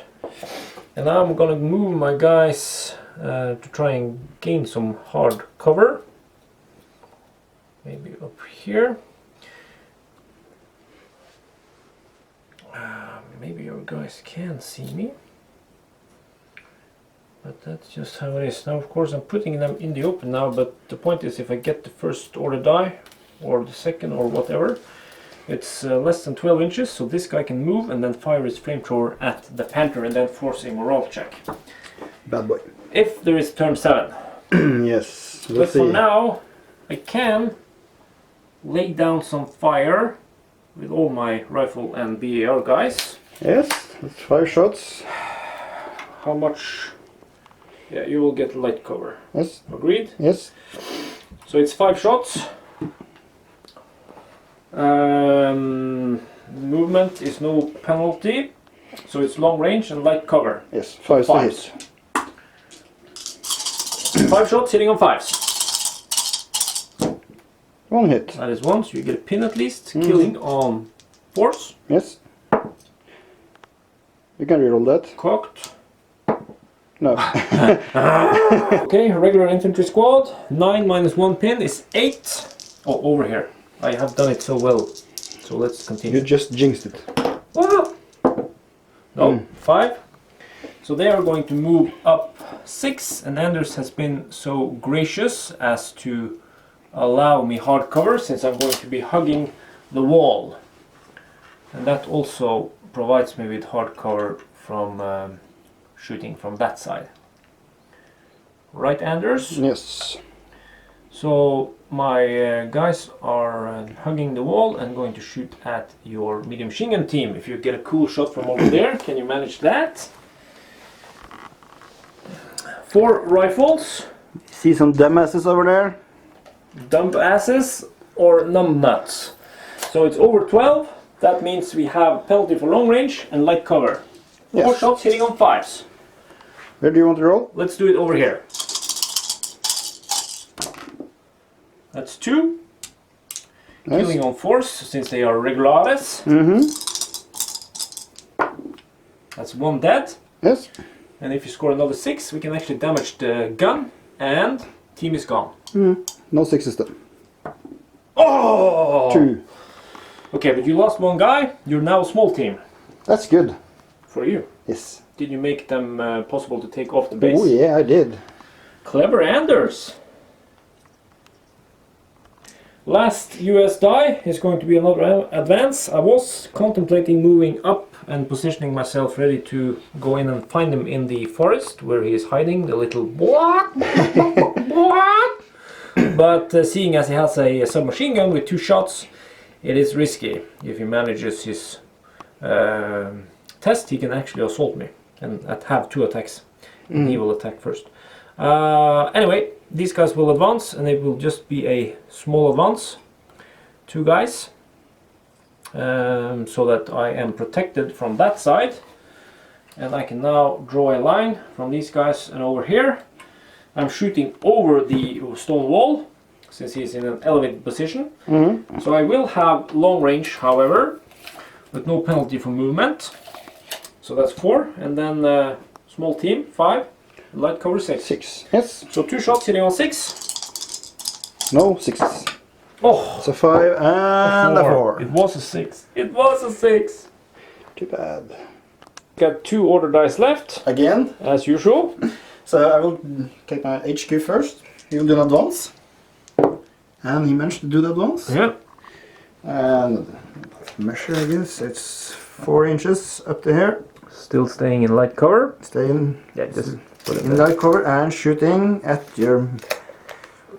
And now I'm gonna move my guys to try and gain some hard cover. Maybe up here. Maybe your guys can see me. But that's just how it is. Now, of course, I'm putting them in the open now, but the point is, if I get the first order die, or the second, or whatever, it's less than 12 inches, so this guy can move and then fire his flamethrower at the Panther and then force a morale check. Bad boy. If there is turn 7. Yes. But Let's for see. now, I can lay down some fire with all my rifle and BAR guys. Yes. That's 5 shots. How much? Yeah, you will get light cover. Yes. Agreed? Yes. So it's 5 shots. Movement is no penalty. So it's long range and light cover. Yes. 5 to hit. 5 shots hitting on 5s. 1 hit. That is 1, so you get a pin at least. Killing on 4s. Yes. You can reroll that. Cocked. No. Okay, regular infantry squad. 9 minus 1 pin is 8. Oh, over here. I have done it so well. So let's continue. You just jinxed it. Ah! No, 5. So they are going to move up 6, and Anders has been so gracious as to allow me hard cover, since I'm going to be hugging the wall. And that also provides me with hard cover from shooting from that side. Right, Anders? Yes. So my guys are hugging the wall and going to shoot at your medium machine gun team. If you get a cool shot from over there, can you manage that? 4 rifles. See some dumbasses over there? Dump asses or numb nuts. So it's over 12. That means we have penalty for long range and light cover. 4 Yes. shots hitting on 5s. Where do you want to roll? Let's do it over here. That's 2. Nice. Killing on 4s, since they are regulares. That's 1 dead. Yes. And if you score another 6, we can actually damage the gun, and team is gone. No 6s then. Oh! 2. Okay, but you lost 1 guy. You're now a small team. That's good. For you. Yes. Did you make them possible to take off the base? Oh yeah, I did. Clever Anders. Last US die is going to be another advance. I was contemplating moving up and positioning myself ready to go in and find him in the forest where he is hiding, the little block. But seeing as he has a submachine gun with 2 shots, it is risky. If he manages his test, he can actually assault me and have 2 attacks. And he will attack first. Anyway, these guys will advance, and it will just be a small advance. 2 guys. So that I am protected from that side. And I can now draw a line from these guys and over here. I'm shooting over the stone wall, since he's in an elevated position. So I will have long range, however, with no penalty for movement. So that's 4, and then small team 5, light cover 6. 6. Yes. So 2 shots hitting on 6. No 6s. Oh, It's a 5 and a 4. It was a 6. It was a 6. Too bad. Got 2 order dice left, Again. as usual. So I will take my HQ first. He will do an advance. And he managed to do the advance. Yeah. And measure, I guess. It's 4 inches up to here. Still staying in light cover. Stay in. Yeah, just in light cover and shooting at your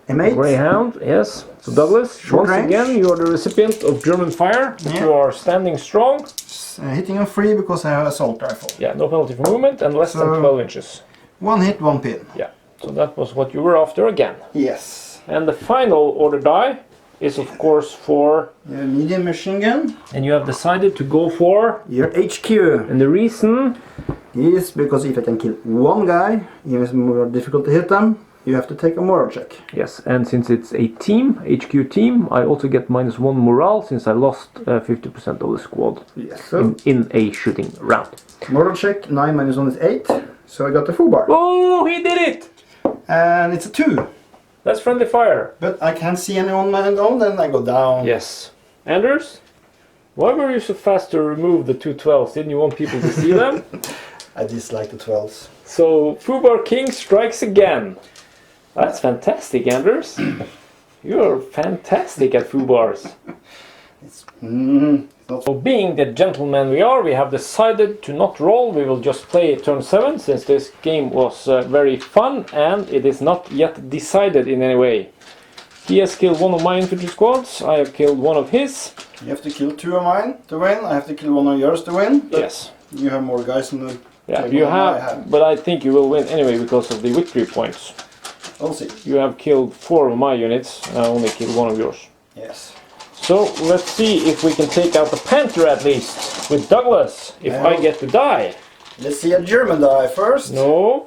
mate. Greyhound, yes. So Douglas, Short once range. again, you are the recipient of German fire. But Yeah. you are standing strong. Hitting on 3 because I have assault rifle. Yeah, no penalty for movement and less than So- 12 inches. 1 hit, 1 pin. Yeah, so that was what you were after again. Yes. And the final order die is of course for, Your medium machine gun. and you have decided to go for, Your HQ and the reason, is because if I can kill one guy, even if it's more difficult to hit them, you have to take a moral check. yes, and since it's a team, HQ team, I also get -1 morale since I lost 50% of the squad Yes. So, in a shooting round. moral check, 9 minus 1 is 8. So I got the full bar. Oh, he did it! And it's a 2. That's friendly fire. But I can't see anyone man down, then I go down. Yes. Anders, why were you so fast to remove the 212s? Didn't you want people to see them? I dislike the 12s. So, Fubar King strikes again. That's fantastic, Anders. You're fantastic at Fubars. It's not So, being the gentlemen we are, we have decided to not roll. We will just play turn 7 since this game was very fun and it is not yet decided in any way. He has killed one of my infantry squads. I have killed one of his. You have to kill 2 of mine to win. I have to kill 1 of yours to win. But Yes. you have more guys in the Yeah, table you than have, I have. but I think you will win anyway because of the victory points. We'll see. You have killed 4 of my units, and I only killed 1 of yours. Yes. So let's see if we can take out the Panther at least with Douglas, if I Yeah. get to die. Let's see a German die first. No?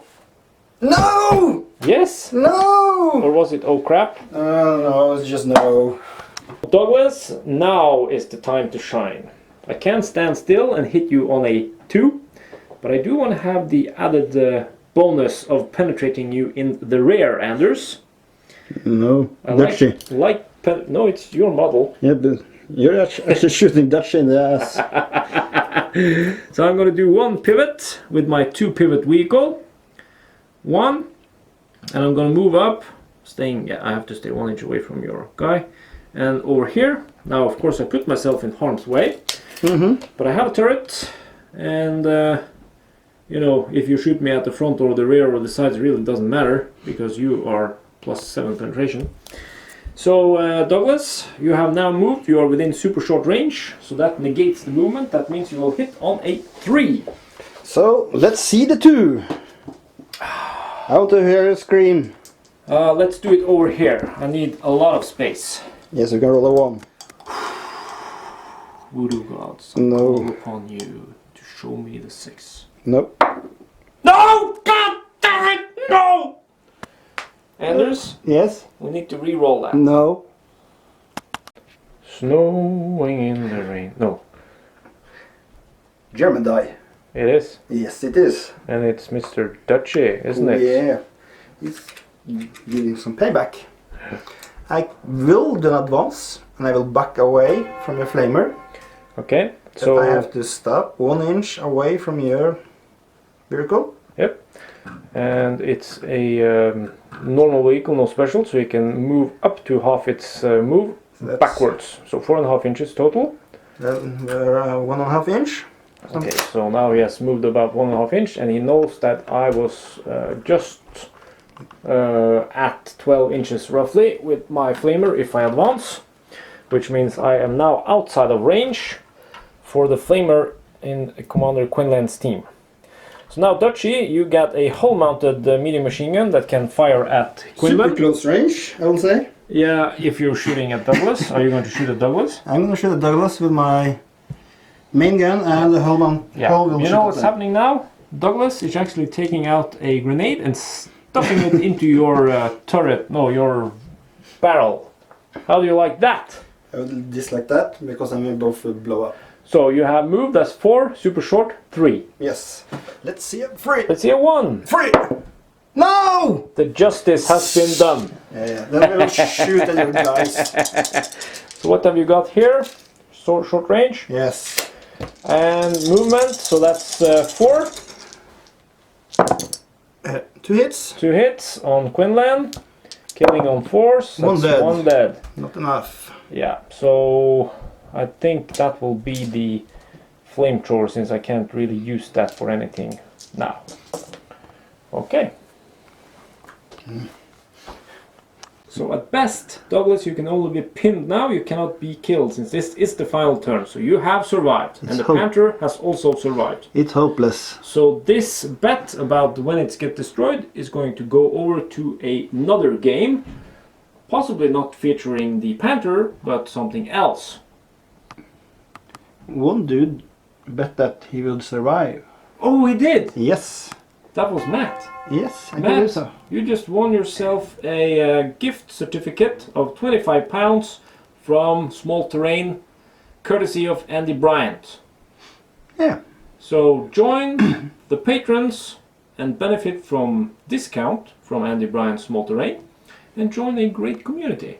No! Yes? No! Or was it oh crap? No, it's just no. Douglas, now is the time to shine. I can't stand still and hit you on a 2, but I do want to have the added bonus of penetrating you in the rear, Anders. No. I Dutchy. no, it's your model. Yeah, but you're actually shooting Dutchy in the ass. So I'm going to do 1 pivot with my 2 pivot vehicle. 1, and I'm going to move up, I have to stay 1 inch away from your guy. And over here, now of course I put myself in harm's way, but I have a turret, and you know, if you shoot me at the front or the rear or the sides, it really doesn't matter, because you are +7 penetration. So Douglas, you have now moved, you are within super short range, so that negates the movement, that means you will hit on a 3. So, let's see the 2. I want to hear you scream. Let's do it over here, I need a lot of space. Yes, you can roll a 1. Voodoo gods, I No. call upon you to show me the 6. Nope. No! God damn it! No! Anders, Yes? we need to re-roll that. No. Snowing in the rain. No, German die. it is. Yes, it is. And it's Mr. Dutchy, isn't it? Yeah. He's giving some payback. I will do an advance, and I will back away from your flamer. Okay, So so I have to stop 1 inch away from your vehicle. yep. And it's a normal vehicle, no special, so you can move up to half its move So that's- backwards. So 4.5 inches total. Then we're 1.5 inch. Okay, so now he has moved about 1.5 inch, and he knows that I was just at 12 inches roughly with my flamer if I advance, which means I am now outside of range for the flamer in Commander Quinlan's team. So now Dutchy, you got a hull-mounted medium machine gun that can fire at Quinlan. Super close range, I will say. Yeah, if you're shooting at Douglas, are you going to shoot at Douglas? I'm gonna shoot at Douglas with my main gun, and the hull will You shoot know at what's them. happening now? Douglas is actually taking out a grenade and stuffing it into your turret, no, your barrel. How do you like that? I would dislike that, because I mean both will blow up. So you have moved as 4, super short, 3. Yes. Let's see a 3. Let's see a 1. 3! No! The justice has been done. Yeah, then we will shoot at your guys. So what have you got here? Short range. Yes. And movement, so that's 4. 2 hits. 2 hits on Quinlan. Killing on force. One That's dead. 1 dead. Not enough. Yeah, so I think that will be the flamethrower, since I can't really use that for anything now. Okay. So at best, Douglas, you can only be pinned now. You cannot be killed since this is the final turn. So you have survived, and the Panther has also survived. It's hopeless. So this bet about when it's get destroyed is going to go over to another game, possibly not featuring the Panther, but something else. One dude bet that he would survive. Oh, he did! Yes. That was Matt. Yes, I Matt, believe so. you just won yourself a gift certificate of £25 from Small Terrain, courtesy of Andy Bryant. Yeah. So join the patrons and benefit from discount from Andy Bryant's Small Terrain, and join a great community.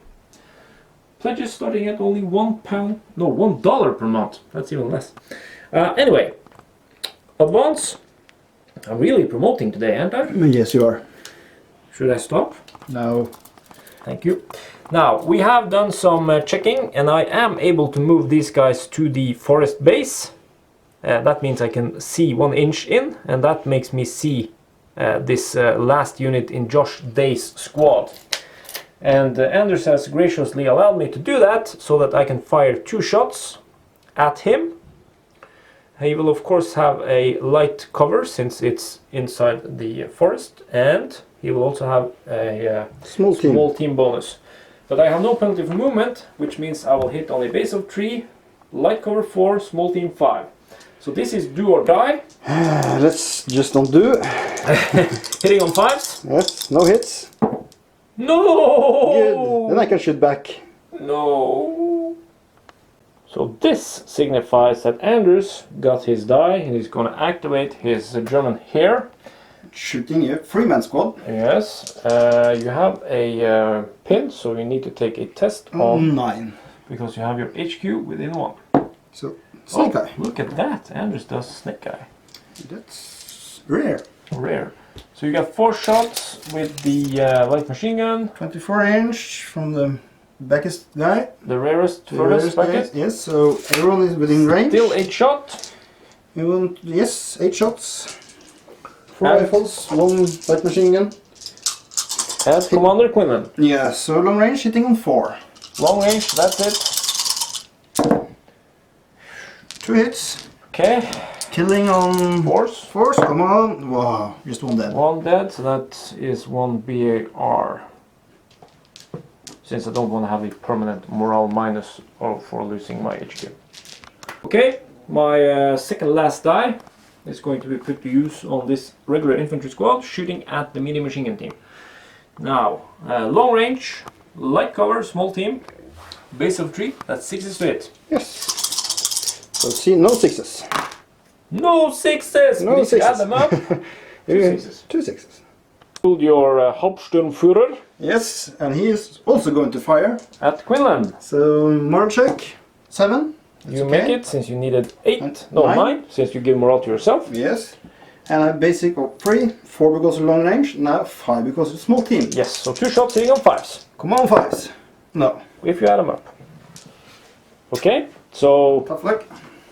Pledges starting at only $1 per month. That's even less. Anyway, advance. I'm really promoting today, aren't I? Yes, you are. Should I stop? No. Thank you. Now, we have done some checking, and I am able to move these guys to the forest base. That means I can see 1 inch in, and that makes me see this last unit in Josh Day's squad. And Anders has graciously allowed me to do that, so that I can fire 2 shots at him. He will of course have a light cover since it's inside the forest, and he will also have a small team bonus. But I have no penalty for movement, which means I will hit on a base of 3, light cover 4, small team 5. So this is do or die. Let's just don't do. Hitting on 5s? Yes, no hits. No! Good. Then I can shoot back. No. So this signifies that Anders got his die, and he's going to activate his German hare. Shooting a 3-man squad. Yes, you have a pin, so you need to take a test on 9. because you have your HQ within 1. So, Snake Eye. Look at that, Anders does Snake Eye. That's rare. Rare. So you got 4 shots with the light machine gun. 24 inch from the backest guy. The rarest, furthest backest. Yes, so everyone is within range. Still 8 shot. You want, yes, 8 shots. 4 And rifles, 1 light machine gun. As Commander Quinlan. Yeah, so long range hitting on 4. Long range, that's it. 2 hits. Okay. Killing on Force. Force, come on. Wow, just 1 dead. 1 dead, so that is 1 BAR. Since I don't want to have a permanent morale minus for losing my HQ. Okay, my second last die is going to be put to use on this regular infantry squad shooting at the medium machine gun team. Now, long range, light cover, small team, base of 3, that's 6s to hit. Yes. So see, no 6s. No 6s! No Please 6s. add them up. 2 6s. 2 6s. Your Hauptsturmführer Yes, and he is also going to fire. at Quinlan. So moral check 7. That's You okay. make it since you needed 8, And no 9. 9, since you give morale to yourself. Yes. And a basic of 3, 4 because of long range, now 5 because of small team. Yes, so 2 shots hitting on 5s. Come on 5s. No. If you add them up. Okay, so Tough luck.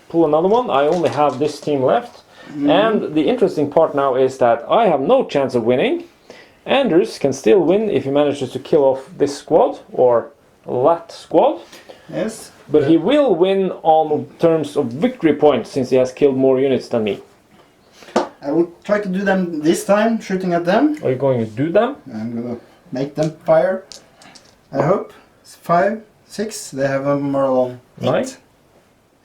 pull another one. I only have this team left. And the interesting part now is that I have no chance of winning. Anders can still win if he manages to kill off this squad, or that squad. Yes. But he will win on terms of victory points since he has killed more units than me. I will try to do them this time, shooting at them. Are you going to do them? I'm gonna make them fire. I hope. It's 5, 6. They have a moral on 8. 9?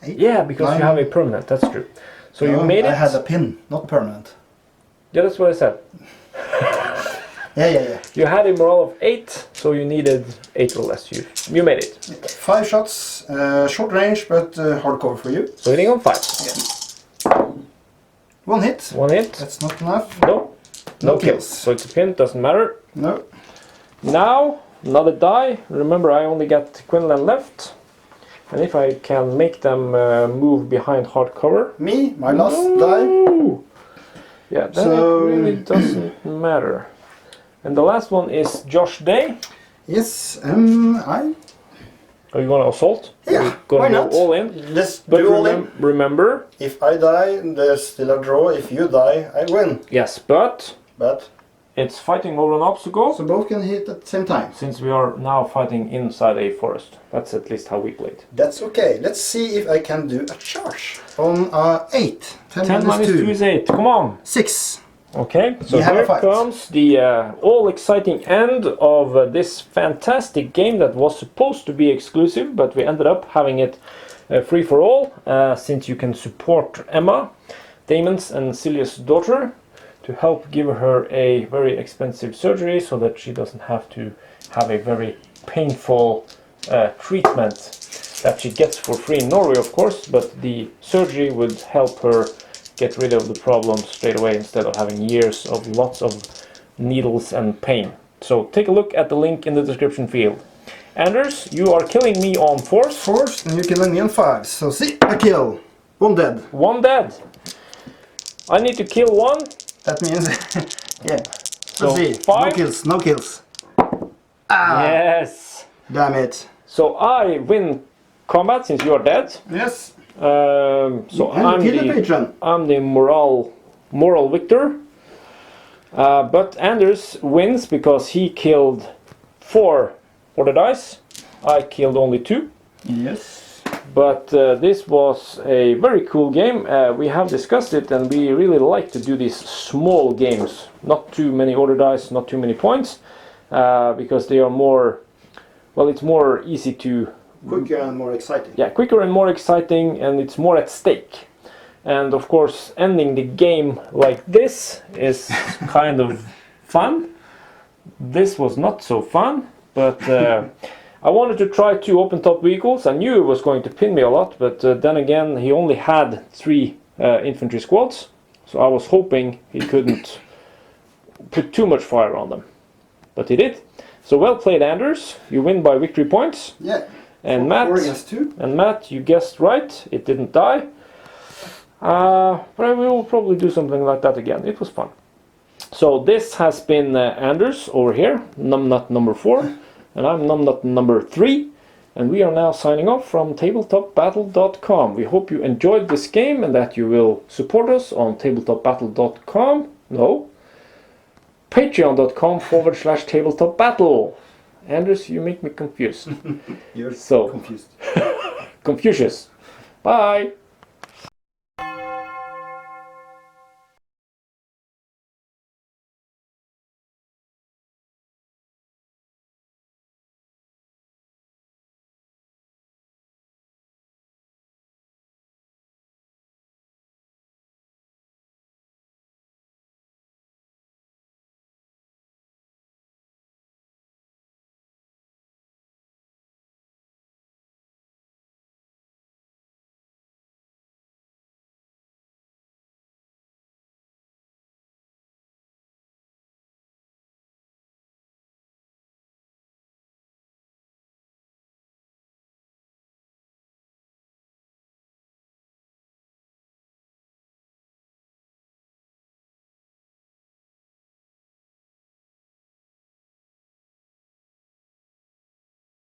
8? Yeah, because 9. you have a permanent, that's true. So you No, made it? I had a pin, not permanent. Yeah, that's what I said. Yeah. You had a morale of 8, so you needed 8 or less. You made it. 5 shots, short range, but hardcore for you. So hitting on 5. Yeah. 1 hit. 1 hit. That's not enough. No. No No kills. kills. So it's a pin, doesn't matter. No. Now, another die. Remember, I only got Quinlan left. And if I can make them move behind hard cover. Me, my last die. Yeah, then So- it really doesn't matter. And the last one is Josh Day. Yes, Are you gonna assault? Yeah, You're gonna why go not? all in? Let's But do all in. remember, If I die, there's still a draw. If you die, I win. yes, but but It's fighting over an obstacle. so both can hit at the same time. Since we are now fighting inside a forest. That's at least how we played. That's okay. Let's see if I can do a charge on 8. 10 minus 2 is 8. Come on. 6. Okay, so We have a here fight. comes the all exciting end of this fantastic game that was supposed to be exclusive, but we ended up having it free for all, since you can support Emma, Damon's and Silje's daughter, to help give her a very expensive surgery so that she doesn't have to have a very painful treatment that she gets for free in Norway, of course, but the surgery would help her get rid of the problem straight away instead of having years of lots of needles and pain. So take a look at the link in the description field. Anders, you are killing me on 4th. 4th, and you're killing me on 5. So see, a kill. 1 dead. 1 dead. I need to kill 1. That means, yeah. So Let's see. 5. No kills, no kills. Ah, Yes. damn it. So I win combat since you are dead. Yes. So And you kill the patron. I'm the moral victor. But Anders wins because he killed 4 order dice. I killed only 2. Yes. But this was a very cool game. We have discussed it, and we really like to do these small games. Not too many order dice, not too many points, because they are more, well, it's more easy to... Quicker and more exciting. Yeah, quicker and more exciting, and it's more at stake. And of course, ending the game like this is kind of fun. This was not so fun, but I wanted to try 2 open top vehicles. I knew it was going to pin me a lot, but then again, he only had 3 infantry squads, so I was hoping he couldn't put too much fire on them. But he did. So well played, Anders. You win by victory points. Yeah. And 4 against 2. Matt, you guessed right. It didn't die. But I will probably do something like that again. It was fun. So this has been Anders over here, Numbnut number 4, and I'm Numbnut number 3. And we are now signing off from tabletopbattle.com. We hope you enjoyed this game and that you will support us on tabletopbattle.com. No, patreon.com/tabletopbattle. Anders, you make me confused. You're So confused. Confucius. Bye.